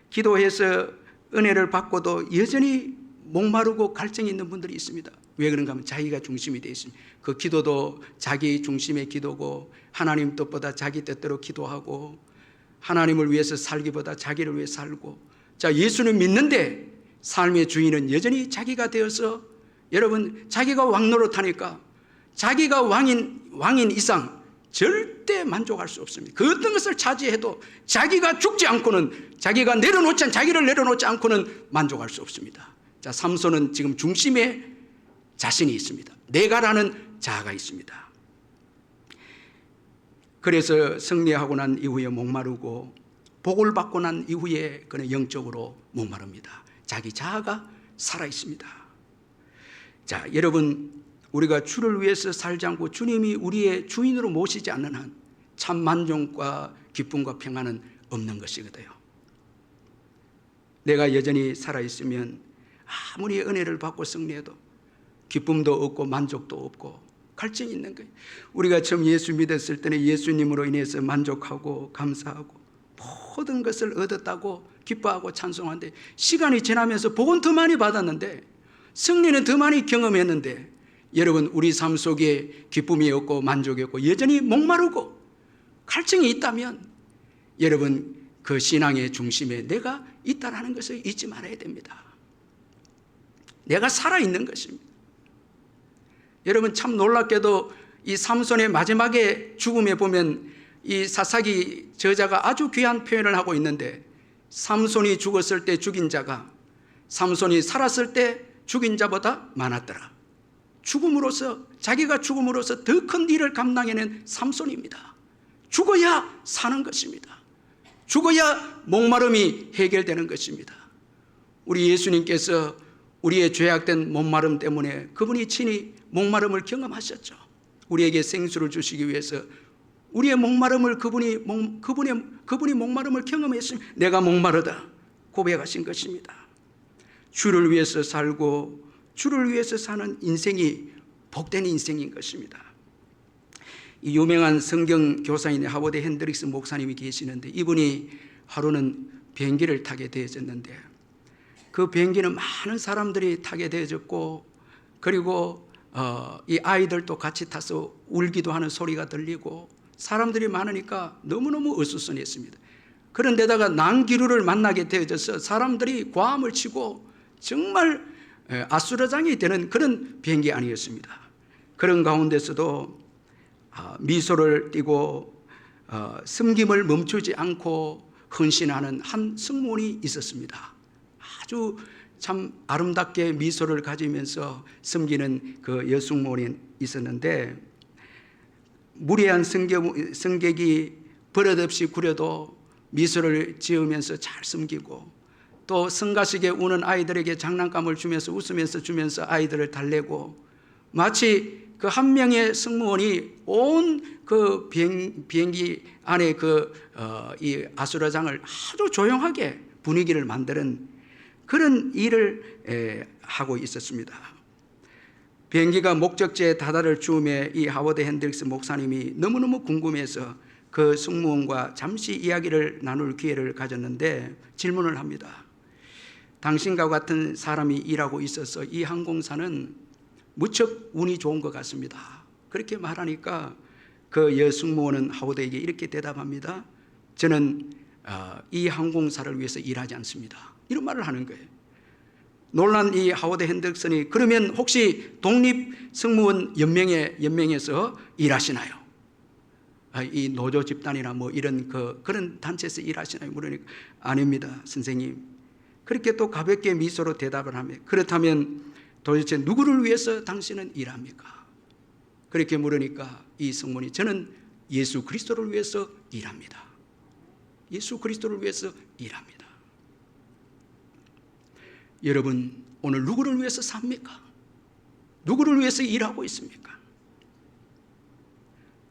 기도해서 은혜를 받고도 여전히 목마르고 갈증이 있는 분들이 있습니다. 왜 그런가 하면 자기가 중심이 되어 있습니다. 그 기도도 자기 중심의 기도고 하나님 뜻보다 자기 뜻대로 기도하고 하나님을 위해서 살기보다 자기를 위해 살고, 자, 예수는 믿는데 삶의 주인은 여전히 자기가 되어서, 여러분, 자기가 왕노릇하니까 자기가 왕인 이상 절대 만족할 수 없습니다. 그 어떤 것을 차지해도 자기가 죽지 않고는, 자기를 내려놓지 않고는 만족할 수 없습니다. 자, 삼손은 지금 중심에 자신이 있습니다. 내가라는 자아가 있습니다. 그래서 승리하고 난 이후에 목마르고 복을 받고 난 이후에 그는 영적으로 목마릅니다. 자기 자아가 살아 있습니다. 자, 여러분, 우리가 주를 위해서 살지 않고 주님이 우리의 주인으로 모시지 않는 한 참 만족과 기쁨과 평안은 없는 것이거든요. 내가 여전히 살아있으면 아무리 은혜를 받고 승리해도 기쁨도 없고 만족도 없고 갈증이 있는 거예요. 우리가 처음 예수 믿었을 때는 예수님으로 인해서 만족하고 감사하고 모든 것을 얻었다고 기뻐하고 찬송하는데, 시간이 지나면서 복은 더 많이 받았는데 승리는 더 많이 경험했는데, 여러분, 우리 삶 속에 기쁨이 없고 만족이 없고 여전히 목마르고 갈증이 있다면 여러분, 그 신앙의 중심에 내가 있다라는 것을 잊지 말아야 됩니다. 내가 살아있는 것입니다. 여러분, 참 놀랍게도 이 삼손의 마지막에 죽음에 보면 이 사사기 저자가 아주 귀한 표현을 하고 있는데, 삼손이 죽었을 때 죽인 자가 삼손이 살았을 때 죽인 자보다 많았더라. 죽음으로써, 자기가 죽음으로써 더 큰 일을 감당해낸 삼손입니다. 죽어야 사는 것입니다. 죽어야 목마름이 해결되는 것입니다. 우리 예수님께서 우리의 죄악된 목마름 때문에 그분이 친히 목마름을 경험하셨죠. 우리에게 생수를 주시기 위해서 우리의 목마름을 그분이 목마름을 경험했으면 내가 목마르다 고백하신 것입니다. 주를 위해서 살고 주를 위해서 사는 인생이 복된 인생인 것입니다. 이 유명한 성경 교사인 하버드 핸드릭스 목사님이 계시는데 이분이 하루는 비행기를 타게 되어졌는데 그 비행기는 많은 사람들이 타게 되어졌고 그리고 이 아이들도 같이 타서 울기도 하는 소리가 들리고 사람들이 많으니까 너무너무 어수선했습니다. 그런데다가 난기류를 만나게 되어져서 사람들이 고함을 치고 정말 아수라장이 되는 그런 비행기 아니었습니다. 그런 가운데서도 미소를 띠고 섬김을 멈추지 않고 헌신하는 한 승무원이 있었습니다. 아주 참 아름답게 미소를 가지면서 섬기는 그 여승무원이 있었는데 무례한 승객이 버릇없이 구려도 미소를 지으면서 잘 섬기고 또 성가시게 우는 아이들에게 장난감을 주면서 웃으면서 주면서 아이들을 달래고 마치 그 한 명의 승무원이 온 그 비행기 안에 이 아수라장을 아주 조용하게 분위기를 만드는 그런 일을 하고 있었습니다. 비행기가 목적지에 다다를 즈음에 이 하워드 핸드릭스 목사님이 너무너무 궁금해서 그 승무원과 잠시 이야기를 나눌 기회를 가졌는데 질문을 합니다. 당신과 같은 사람이 일하고 있어서 이 항공사는 무척 운이 좋은 것 같습니다. 그렇게 말하니까 그 여승무원은 하워드에게 이렇게 대답합니다. 저는 이 항공사를 위해서 일하지 않습니다. 이런 말을 하는 거예요. 놀란 이 하워드 핸드릭슨이 그러면 혹시 독립승무원 연맹에서 일하시나요? 이 노조 집단이나 뭐 이런 그런 단체에서 일하시나요? 물으니까 아닙니다, 선생님. 그렇게 또 가볍게 미소로 대답을 하며 그렇다면 도대체 누구를 위해서 당신은 일합니까? 그렇게 물으니까 이 승무원이 저는 예수 그리스도를 위해서 일합니다. 예수 그리스도를 위해서 일합니다. 여러분 오늘 누구를 위해서 삽니까? 누구를 위해서 일하고 있습니까?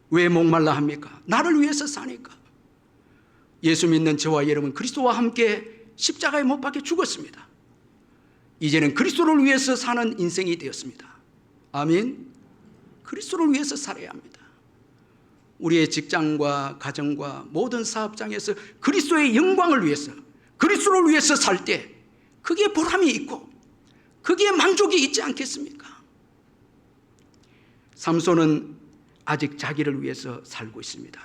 왜 목말라 합니까? 나를 위해서 사니까. 예수 믿는 저와 여러분 그리스도와 함께 십자가에 못 박혀 죽었습니다. 이제는 그리스도를 위해서 사는 인생이 되었습니다. 아멘. 그리스도를 위해서 살아야 합니다. 우리의 직장과 가정과 모든 사업장에서 그리스도의 영광을 위해서 그리스도를 위해서 살 때 그게 보람이 있고 그게 만족이 있지 않겠습니까? 삼손은 아직 자기를 위해서 살고 있습니다.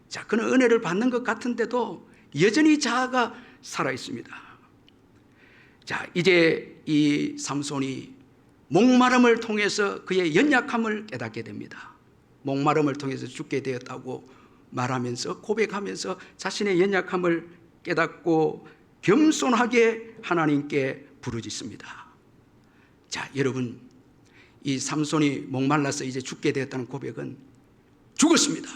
자, 그는 은혜를 받는 것 같은데도 여전히 자아가 살아 있습니다. 자, 이제 이 삼손이 목마름을 통해서 그의 연약함을 깨닫게 됩니다. 목마름을 통해서 죽게 되었다고 말하면서 고백하면서 자신의 연약함을 깨닫고 겸손하게 하나님께 부르짖습니다. 자, 여러분 이 삼손이 목말라서 이제 죽게 되었다는 고백은 죽었습니다.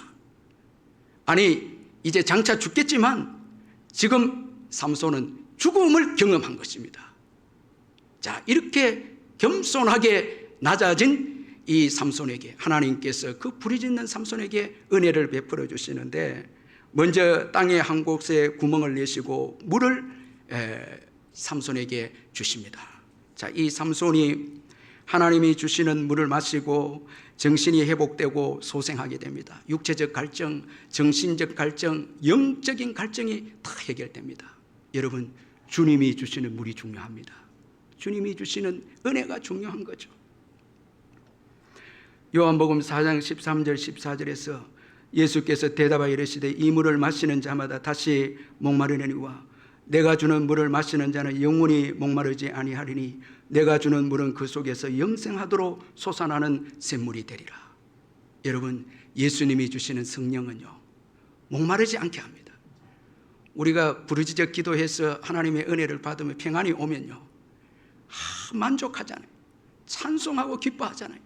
아니 이제 장차 죽겠지만 지금 삼손은 죽음을 경험한 것입니다. 자, 이렇게 겸손하게 낮아진 이 삼손에게 하나님께서 그 부르짖는 삼손에게 은혜를 베풀어 주시는데 먼저 땅에 한 곳에 구멍을 내시고 물을 삼손에게 주십니다. 자, 이 삼손이 하나님이 주시는 물을 마시고 정신이 회복되고 소생하게 됩니다. 육체적 갈증, 정신적 갈증, 영적인 갈증이 다 해결됩니다. 여러분 주님이 주시는 물이 중요합니다. 주님이 주시는 은혜가 중요한 거죠. 요한복음 4장 13절 14절에서 예수께서 대답하여 이르시되 이 물을 마시는 자마다 다시 목마르려니와 내가 주는 물을 마시는 자는 영원히 목마르지 아니하리니 내가 주는 물은 그 속에서 영생하도록 솟아나는 샘물이 되리라. 여러분 예수님이 주시는 성령은요 목마르지 않게 합니다. 우리가 부르짖어 기도해서 하나님의 은혜를 받으면 평안이 오면요, 만족하잖아요. 찬송하고 기뻐하잖아요.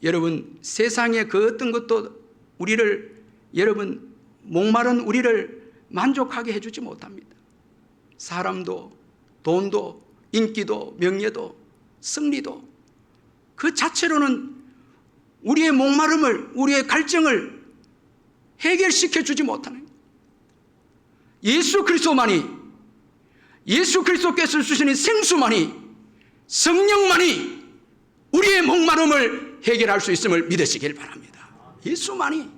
여러분, 세상의 그 어떤 것도 우리를, 여러분, 목마른 우리를 만족하게 해주지 못합니다. 사람도, 돈도, 인기도, 명예도, 승리도 그 자체로는 우리의 목마름을, 우리의 갈증을 해결시켜 주지 못하는, 예수 그리스도만이, 예수 그리스도께서 주시는 생수만이, 성령만이 우리의 목마름을 해결할 수 있음을 믿으시길 바랍니다. 예수만이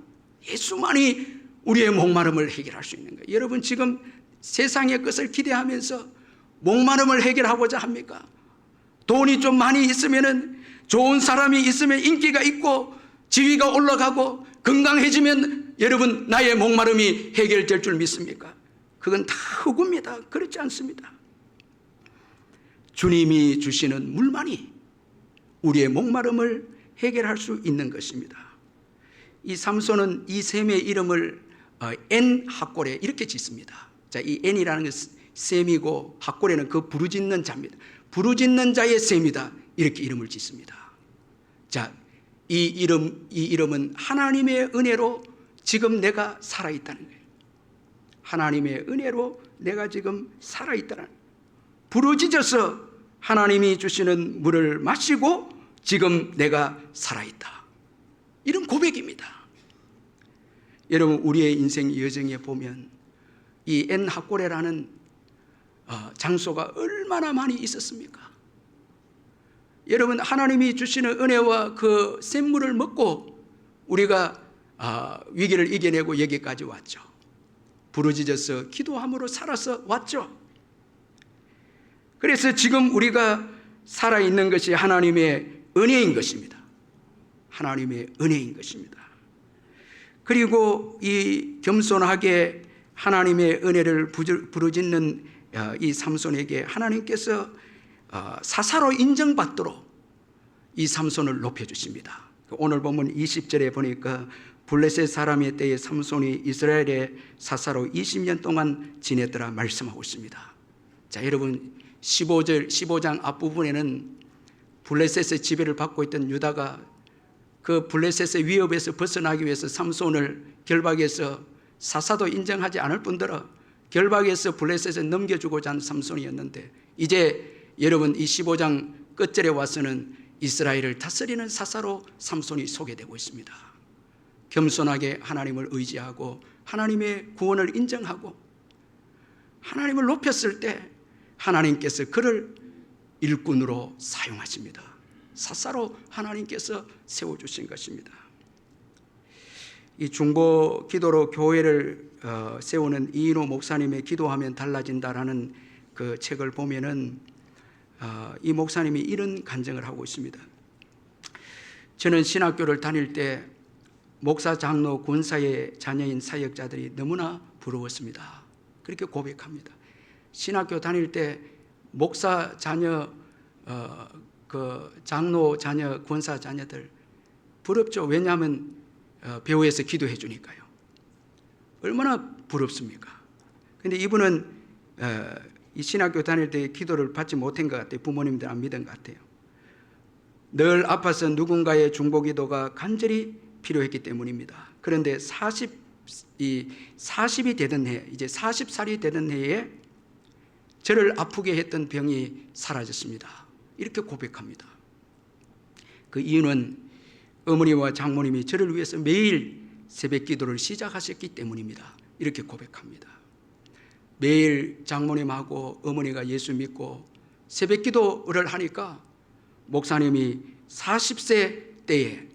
우리의 목마름을 해결할 수 있는 거예요. 여러분, 지금 세상의 것을 기대하면서 목마름을 해결하고자 합니까? 돈이 좀 많이 있으면은, 좋은 사람이 있으면, 인기가 있고 지위가 올라가고 건강해지면 여러분 나의 목마름이 해결될 줄 믿습니까? 그건 다 흑우입니다. 그렇지 않습니다. 주님이 주시는 물만이 우리의 목마름을 해결할 수 있는 것입니다. 이 삼손은 이 셈의 이름을 N 학골에 이렇게 짓습니다. 자, 이 N이라는 것은 셈이고 학골에는 그 부르짖는 자입니다. 부르짖는 자의 셈이다, 이렇게 이름을 짓습니다. 자, 이 이름은 하나님의 은혜로 지금 내가 살아있다는 거예요. 하나님의 은혜로 내가 지금 살아있다는 거예요. 부르짖어서 하나님이 주시는 물을 마시고 지금 내가 살아있다, 이런 고백입니다. 여러분, 우리의 인생 여정에 보면 이 엔하꼬레라는 장소가 얼마나 많이 있었습니까? 여러분, 하나님이 주시는 은혜와 그 샘물을 먹고 우리가 위기를 이겨내고 여기까지 왔죠. 부르짖어서 기도함으로 살아서 왔죠. 그래서 지금 우리가 살아있는 것이 하나님의 은혜인 것입니다. 하나님의 은혜인 것입니다. 그리고 이 겸손하게 하나님의 은혜를 부르짖는 이 삼손에게 하나님께서 사사로 인정받도록 이 삼손을 높여주십니다. 오늘 보면 20절에 보니까 블레셋 사람의 때에 삼손이 이스라엘의 사사로 20년 동안 지냈더라 말씀하고 있습니다. 자, 여러분, 15장 앞부분에는 블레셋의 지배를 받고 있던 유다가 그 블레셋의 위협에서 벗어나기 위해서 삼손을 결박해서 사사도 인정하지 않을 뿐더러 결박해서 블레셋에 넘겨주고자 하는 삼손이었는데, 이제 여러분 이 15장 끝절에 와서는 이스라엘을 다스리는 사사로 삼손이 소개되고 있습니다. 겸손하게 하나님을 의지하고 하나님의 구원을 인정하고 하나님을 높였을 때 하나님께서 그를 일꾼으로 사용하십니다. 사사로 하나님께서 세워주신 것입니다. 이 중보 기도로 교회를 세우는 이인호 목사님의 기도하면 달라진다라는 그 책을 보면은 이 목사님이 이런 간증을 하고 있습니다. 저는 신학교를 다닐 때 목사, 장로, 군사의 자녀인 사역자들이 너무나 부러웠습니다. 그렇게 고백합니다. 신학교 다닐 때 목사 자녀, 그 장로 자녀, 권사 자녀들 부럽죠. 왜냐하면 배후에서 기도해 주니까요. 얼마나 부럽습니까? 근데 이분은 이 신학교 다닐 때 기도를 받지 못한 것 같아요. 부모님들 안 믿은 것 같아요. 늘 아파서 누군가의 중보기도가 간절히 필요했기 때문입니다. 그런데 40이 되던 해, 이제 40살이 되던 해에 저를 아프게 했던 병이 사라졌습니다. 이렇게 고백합니다. 그 이유는 어머니와 장모님이 저를 위해서 매일 새벽 기도를 시작하셨기 때문입니다. 이렇게 고백합니다. 매일 장모님하고 어머니가 예수 믿고 새벽 기도를 하니까 목사님이 40세 때에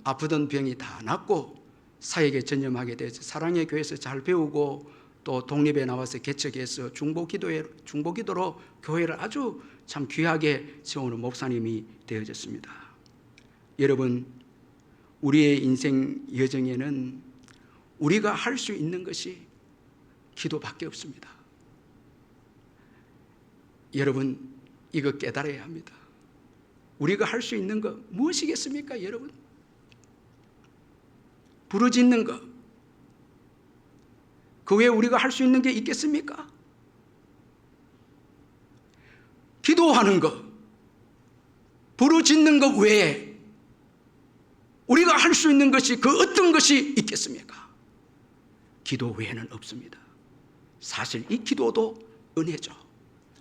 아프던 병이 다 낫고 사역에 전념하게 돼서 사랑의 교회에서 잘 배우고 또 독립에 나와서 개척해서 중보기도로 교회를 아주 참 귀하게 세우는 목사님이 되어졌습니다. 여러분, 우리의 인생 여정에는 우리가 할 수 있는 것이 기도밖에 없습니다. 여러분, 이거 깨달아야 합니다. 우리가 할 수 있는 것 무엇이겠습니까, 여러분? 부르짖는 것, 그 외에 우리가 할 수 있는 게 있겠습니까? 기도하는 것, 부르짖는 것 외에 우리가 할 수 있는 것이 그 어떤 것이 있겠습니까? 기도 외에는 없습니다. 사실 이 기도도 은혜죠.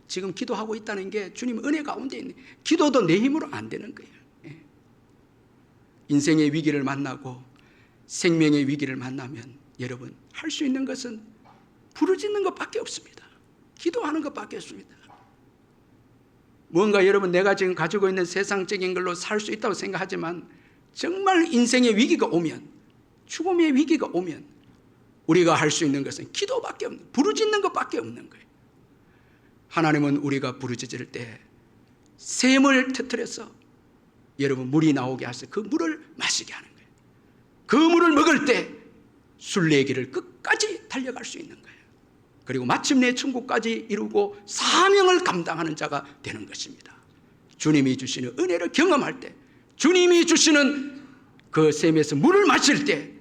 지금 기도하고 있다는 게 주님 은혜 가운데 있는, 기도도 내 힘으로 안 되는 거예요. 인생의 위기를 만나고 생명의 위기를 만나면 여러분 할 수 있는 것은 부르짖는 것밖에 없습니다. 기도하는 것밖에 없습니다. 뭔가 여러분 내가 지금 가지고 있는 세상적인 걸로 살 수 있다고 생각하지만 정말 인생의 위기가 오면, 죽음의 위기가 오면 우리가 할 수 있는 것은 기도밖에 없는, 부르짖는 것밖에 없는 거예요. 하나님은 우리가 부르짖을 때 샘을 터뜨려서 여러분 물이 나오게 하셔서 그 물을 마시게 하는 거예요. 그 물을 먹을 때 순례길을 끝까지 달려갈 수 있는 거예요. 그리고 마침내 천국까지 이루고 사명을 감당하는 자가 되는 것입니다. 주님이 주시는 은혜를 경험할 때, 주님이 주시는 그 샘에서 물을 마실 때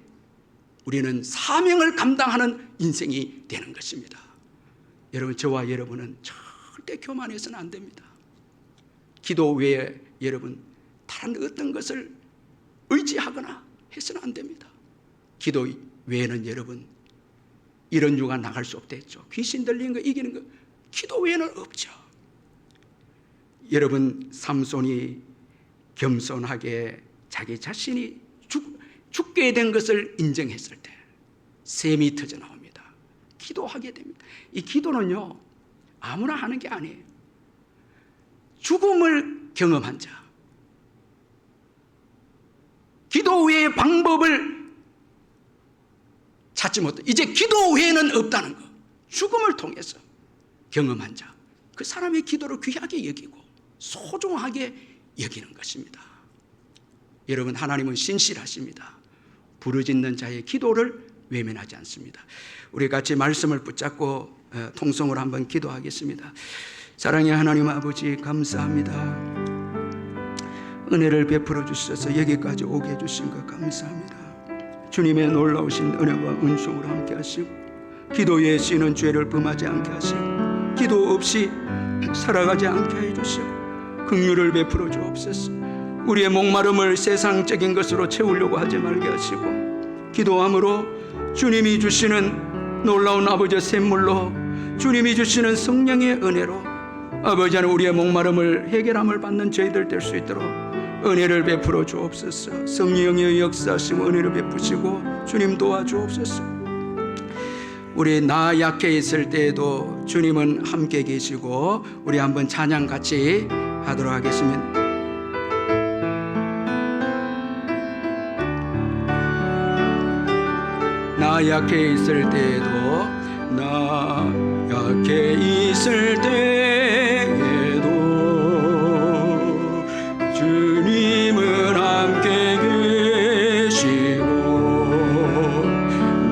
우리는 사명을 감당하는 인생이 되는 것입니다. 여러분, 저와 여러분은 절대 교만해서는 안 됩니다. 기도 외에 여러분 다른 어떤 것을 의지하거나 해서는 안 됩니다. 기도 외에는 여러분 이런 유가 나갈 수 없다 했죠. 귀신 들리는 거 이기는 거 기도 외에는 없죠. 여러분 삼손이 겸손하게 자기 자신이 죽게 된 것을 인정했을 때 샘이 터져 나옵니다. 기도하게 됩니다. 이 기도는요 아무나 하는 게 아니에요. 죽음을 경험한 자, 기도 외의 방법을 찾지 못해 이제 기도 외에는 없다는 것, 죽음을 통해서 경험한 자, 그 사람의 기도를 귀하게 여기고 소중하게 여기는 것입니다. 여러분, 하나님은 신실하십니다. 부르짖는 자의 기도를 외면하지 않습니다. 우리 같이 말씀을 붙잡고 통성으로 한번 기도하겠습니다. 사랑의 하나님 아버지, 감사합니다. 은혜를 베풀어 주셔서 여기까지 오게 해주신 것 감사합니다. 주님의 놀라우신 은혜와 은총으로 함께 하시고 기도에 쓰이는 죄를 범하지 않게 하시고 기도 없이 살아가지 않게 해주시고 긍휼을 베풀어 주옵소서. 우리의 목마름을 세상적인 것으로 채우려고 하지 말게 하시고 기도함으로 주님이 주시는 놀라운 아버지의 샘물로, 주님이 주시는 성령의 은혜로 아버지 하나님 우리의 목마름을 해결함을 받는 저희들 될 수 있도록 은혜를 베풀어 주옵소서. 성령의 역사하심 은혜를 베푸시고 주님 도와주옵소서. 우리 나 약해 있을 때에도 주님은 함께 계시고 우리 한번 찬양 같이 하도록 하겠습니다. 나 약해 있을 때에도, 나 약해 있을 때에도 주님은 함께 계시고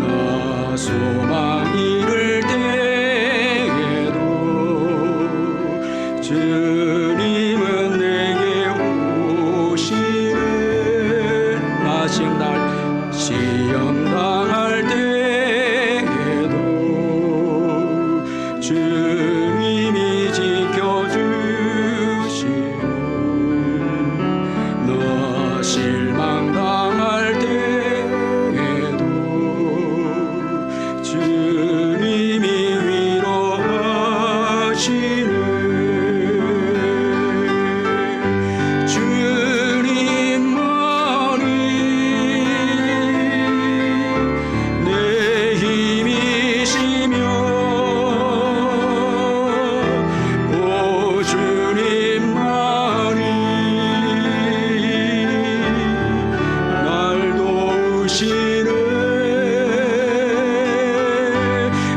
나 소망 잃을 때에도 주님은 내게 오시네. 나 시험 당할 때에도 주님이 지켜주시네. 나 실망 당할 때에도 주님이 위로하시네. 주님만이 내 힘이시며 오 주님만이 날 도우시네.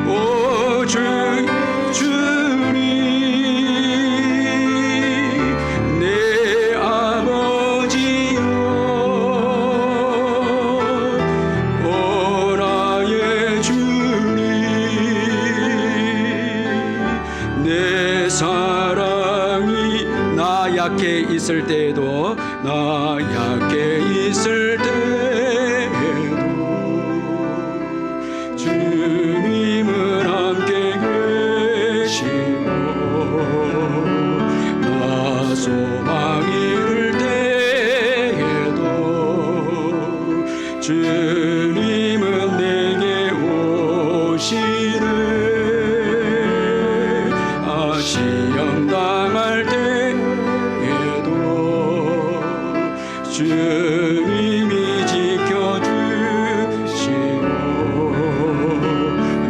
오 주님 내 아버지여, 오 나의 주님 내 사랑이. 나 약해 있을 때도, 나 약해 있을 때도 주님 소망이 이를 때에도 주님은 내게 오시네. 시험 당할 때에도 주님이 지켜주시고,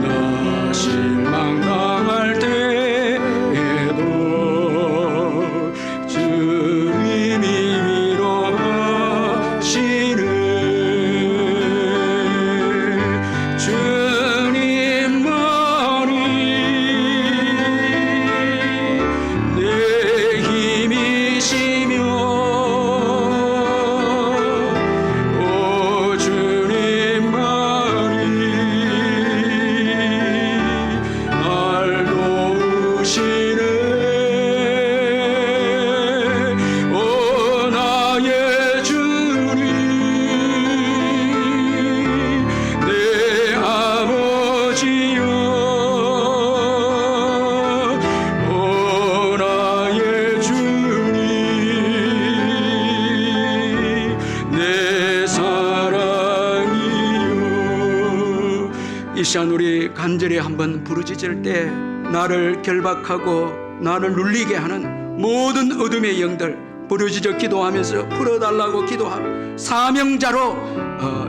나 실망 당할 때에도 주님이 위로하시네. 주님만이 내 힘이시며, 오 주님만이 날 도우시네. 오 나의 주님, 내 아버지여, 오 나의 주님, 내 사랑이여. 이 시간 우리 간절히 한번 부르짖을 때 나를 결박하고 나를 눌리게 하는 모든 어둠의 영들 부르짖어 기도하면서 풀어달라고 기도하고, 사명자로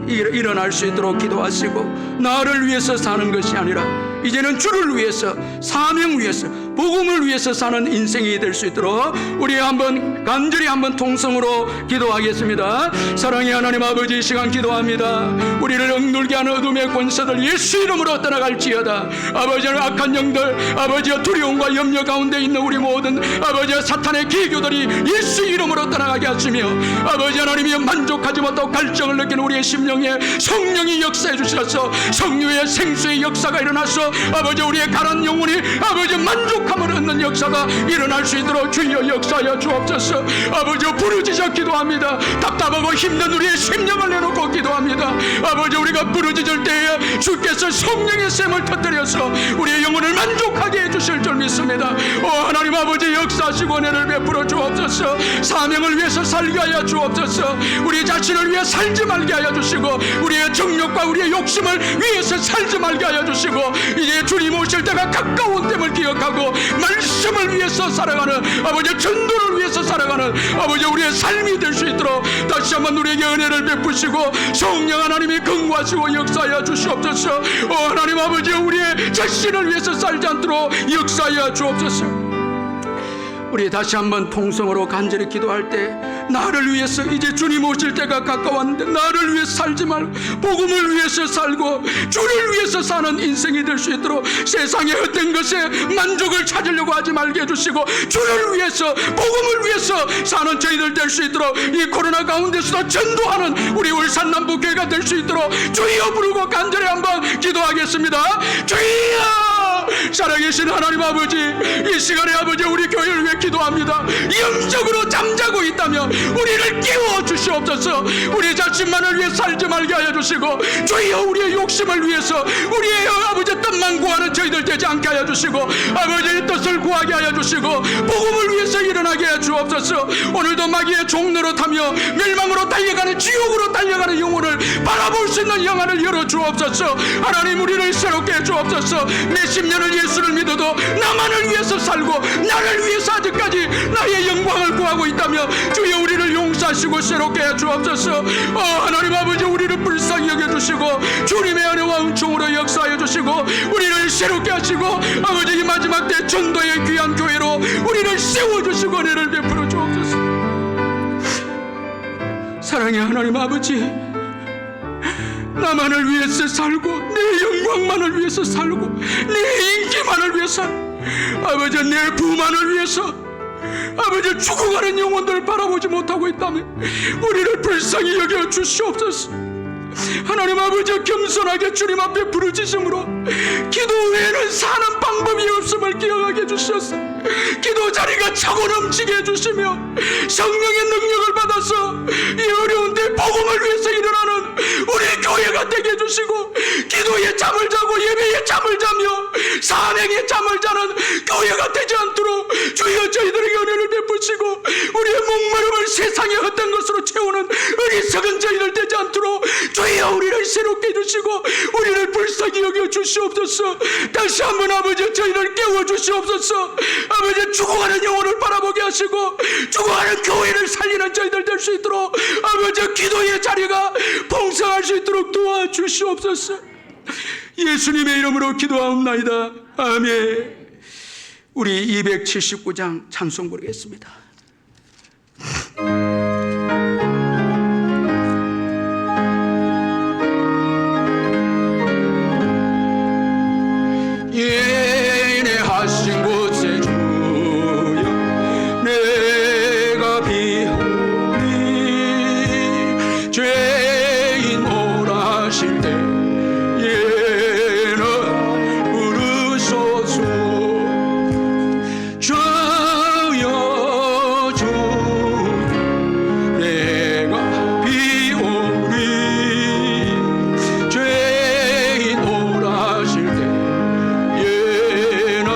일어날 수 있도록 기도하시고, 나를 위해서 사는 것이 아니라 이제는 주를 위해서, 사명 위해서, 복음을 위해서 사는 인생이 될 수 있도록 우리 한번 간절히 한번 통성으로 기도하겠습니다. 사랑의 하나님 아버지, 이 시간 기도합니다. 우리를 억눌게 하는 어둠의 권세들 예수 이름으로 떠나갈지어다. 아버지의 악한 영들, 아버지의 두려움과 염려 가운데 있는 우리 모든 아버지의 사탄의 기교들이 예수 이름으로 떠나가게 하시며, 아버지 하나님이 만족하지 못하고 갈증을 느끼는 우리의 심령에 성령이 역사해 주셔서 성령의 생수의 역사가 일어나서 아버지 우리의 가난 영혼이 아버지 만족함을 얻는 역사가 일어날 수 있도록 주여 역사하여 주옵소서. 아버지 부르짖어 기도합니다. 답답하고 힘든 우리의 심령을 내놓고 기도합니다. 아버지 우리가 부르짖을 때에 주께서 성령의 샘을 터뜨려서 우리의 영혼을 만족하게 해주실 줄 믿습니다. 오 하나님 아버지 역사하시고 은혜를 베풀어 주옵소서. 사명을 위해서 살게 하여 주옵소서. 우리 자신을 위해 살지 말게 하여 주시고, 우리의 정욕과 우리의 욕심을 위해서 살지 말게 하여 주시고, 이제 주님 오실 때가 가까운 됨을 기억하고 말씀을 위해서 살아가는 아버지, 전도를 위해서 살아가는 아버지 우리의 삶이 될 수 있도록 다시 한번 우리에게 은혜를 베푸시고 성령 하나님이 근구하시고 역사하여 주시옵소서. 오 하나님 아버지 우리의 자신을 위해서 살지 않도록 역사하여 주옵소서. 우리 다시 한번 통성으로 간절히 기도할 때, 나를 위해서 이제 주님 오실 때가 가까웠는데 나를 위해 살지 말고 복음을 위해서 살고 주를 위해서 사는 인생이 될 수 있도록, 세상의 어떤 것에 만족을 찾으려고 하지 말게 해주시고 주를 위해서 복음을 위해서 사는 저희들 될 수 있도록, 이 코로나 가운데서도 전도하는 우리 울산 남부교회가 될 수 있도록 주여 부르고 간절히 한번 기도하겠습니다. 주여! 살아계신 하나님 아버지, 이 시간에 아버지 우리 교회를 위해 기도합니다. 영적으로 잠자고 있다면 우리를 깨워 주시옵소서. 우리 자신만을 위해 살지 말게 하여 주시고, 주여 우리의 욕심을 위해서 우리의 아버지 뜻만 구하는 저희들 되지 않게 하여 주시고, 아버지의 뜻을 구하게 하여 주시고 복음을 위해서 일어나게 하여 주옵소서. 오늘도 마귀의 종로로 타며 멸망으로 달려가는, 지옥으로 달려가는 영혼을 바라볼 수 있는 영안을 열어 주옵소서. 하나님 우리를 새롭게 해 주옵소서. 몇십 년을 예수를 믿어도 나만을 위해서 살고 나를 위해서 아직까지 나의 영광을 구하고 있다며 주여 우리를 용서하시고 새롭게 해 주옵소서. 하나님 아버지 우리를 불쌍히 여겨주시고 주님의 은혜와 은총으로 역사하여 주시고 우리를 새롭게 하시고 아버지 이 마지막 때 전도의 귀한 교회로 우리를 세워주시고 은혜를 베풀어 주옵소서. 사랑의 하나님 아버지, 나만을 위해서 살고 내 영광만을 위해서 살고 내 인기만을 위해서, 아버지 내 부만을 위해서 아버지 죽어가는 영혼들을 바라보지 못하고 있다면 우리를 불쌍히 여겨 주시옵소서. 하나님 아버지 겸손하게 주님 앞에 부르짖음으로 기도 외에는 사는 방법이 없음을 기억하게 해주셔서 기도 자리가 차고 넘치게 해주시며 성령의 능력을 받아서 이 어려운 때 복음을 위해서 일어나는 우리 교회가 되게 해주시고, 기도에 잠을 자고 예배에 잠을 자며 사명에 잠을 자는 교회가 되지 않도록 주여 저희들에게 은혜를 베푸시고 세상의 헛된 것으로 채우는 어리석은 저희들 되지 않도록 주여 우리를 새롭게 해주시고 우리를 불쌍히 여겨 주시옵소서. 다시 한번 아버지 저희를 깨워 주시옵소서. 아버지 죽어가는 영혼을 바라보게 하시고 죽어가는 교회를 살리는 저희들 될 수 있도록 아버지 기도의 자리가 풍성할 수 있도록 도와주시옵소서. 예수님의 이름으로 기도하옵나이다. 아멘. 우리 279장 찬송 부르겠습니다. 예내하신 곳에 주여 내가 비오니 죄인 오라실 때 예나 부르소서. 주여 주여 내가 비오니 죄인 오라실 때 예나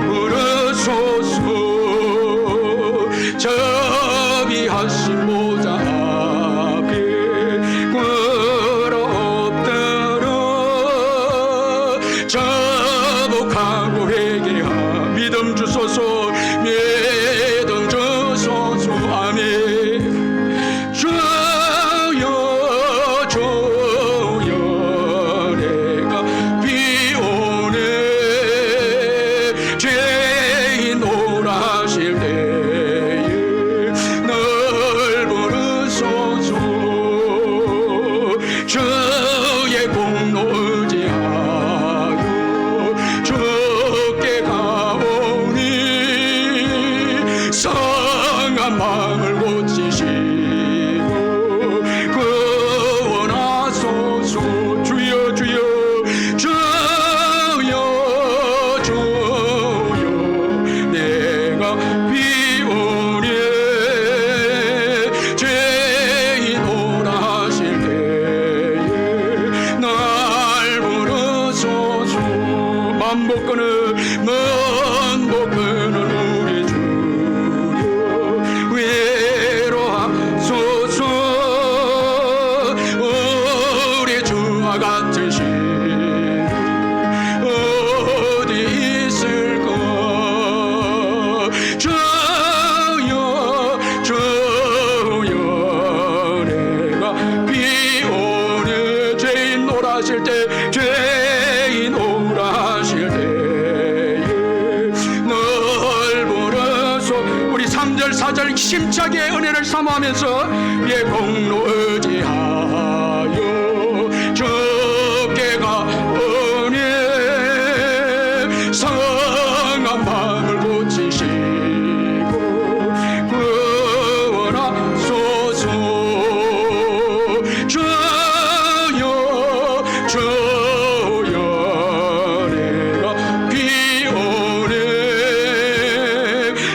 부르소서. 자비하신 보좌 앞에 꿇어엎드려 자복하고 회개하 믿음 주소서. 믿음 주소서. 아멘. 주여 주여 내가 비오네 죄인 오라실 때에 널 부르소서. 주의 공로 의지하여 주께 가오니 상한 마음을 고치시고 구원하소서. 주여 주여 주여 주여 내가 비오니 죄인 오라실 때에 날 부르소서. 만복근을 우리 주여 위로하소서. 우리 주와 같은 신 어디 있을까. 주여 주여 내가 비오네 죄인 오라실 때 죄인 오라실 때에 널 부르소. 우리 3절 4절 힘차게 은혜를 사모하면서 예 공로 의지하여 주께 가오니 상한 마음을 고치시고 구원하소서. 주여 주여 내가 비오네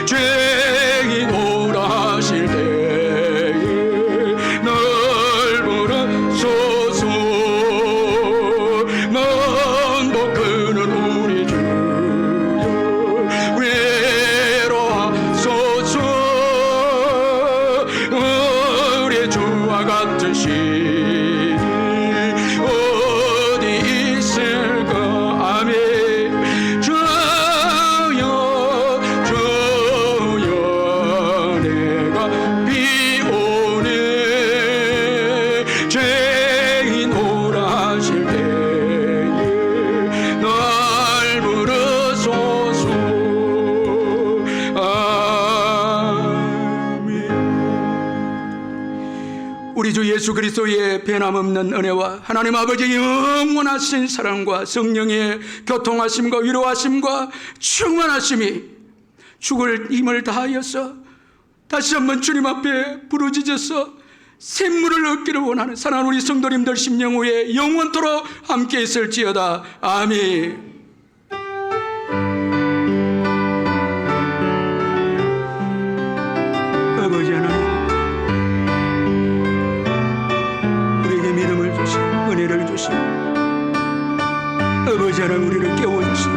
죄인 오라실 때에 널 부르소서. 만복하는 우리 주여 위로하소서. 우리 주와 같은 신이 어디 있을까. 아멘. 주여 주여 내가 비오네 죄인 오라실 때에 날 부르소서. 아멘. 우리 주 예수 그리스도의 변함없는 은혜와 하나님 아버지의 영원하신 사랑과 성령의 교통하심과 위로하심과 충만하심이 죽을 힘을 다하여서 다시 한번 주님 앞에 부르짖어서 샘물을 얻기를 원하는 사랑하는 우리 성도님들 심령 후에 영원토록 함께 있을지어다. 아멘. 아버지 하나님, 우리에게 믿음을 주시고 은혜를 주시고 아버지 하나님 우리를 깨워주시고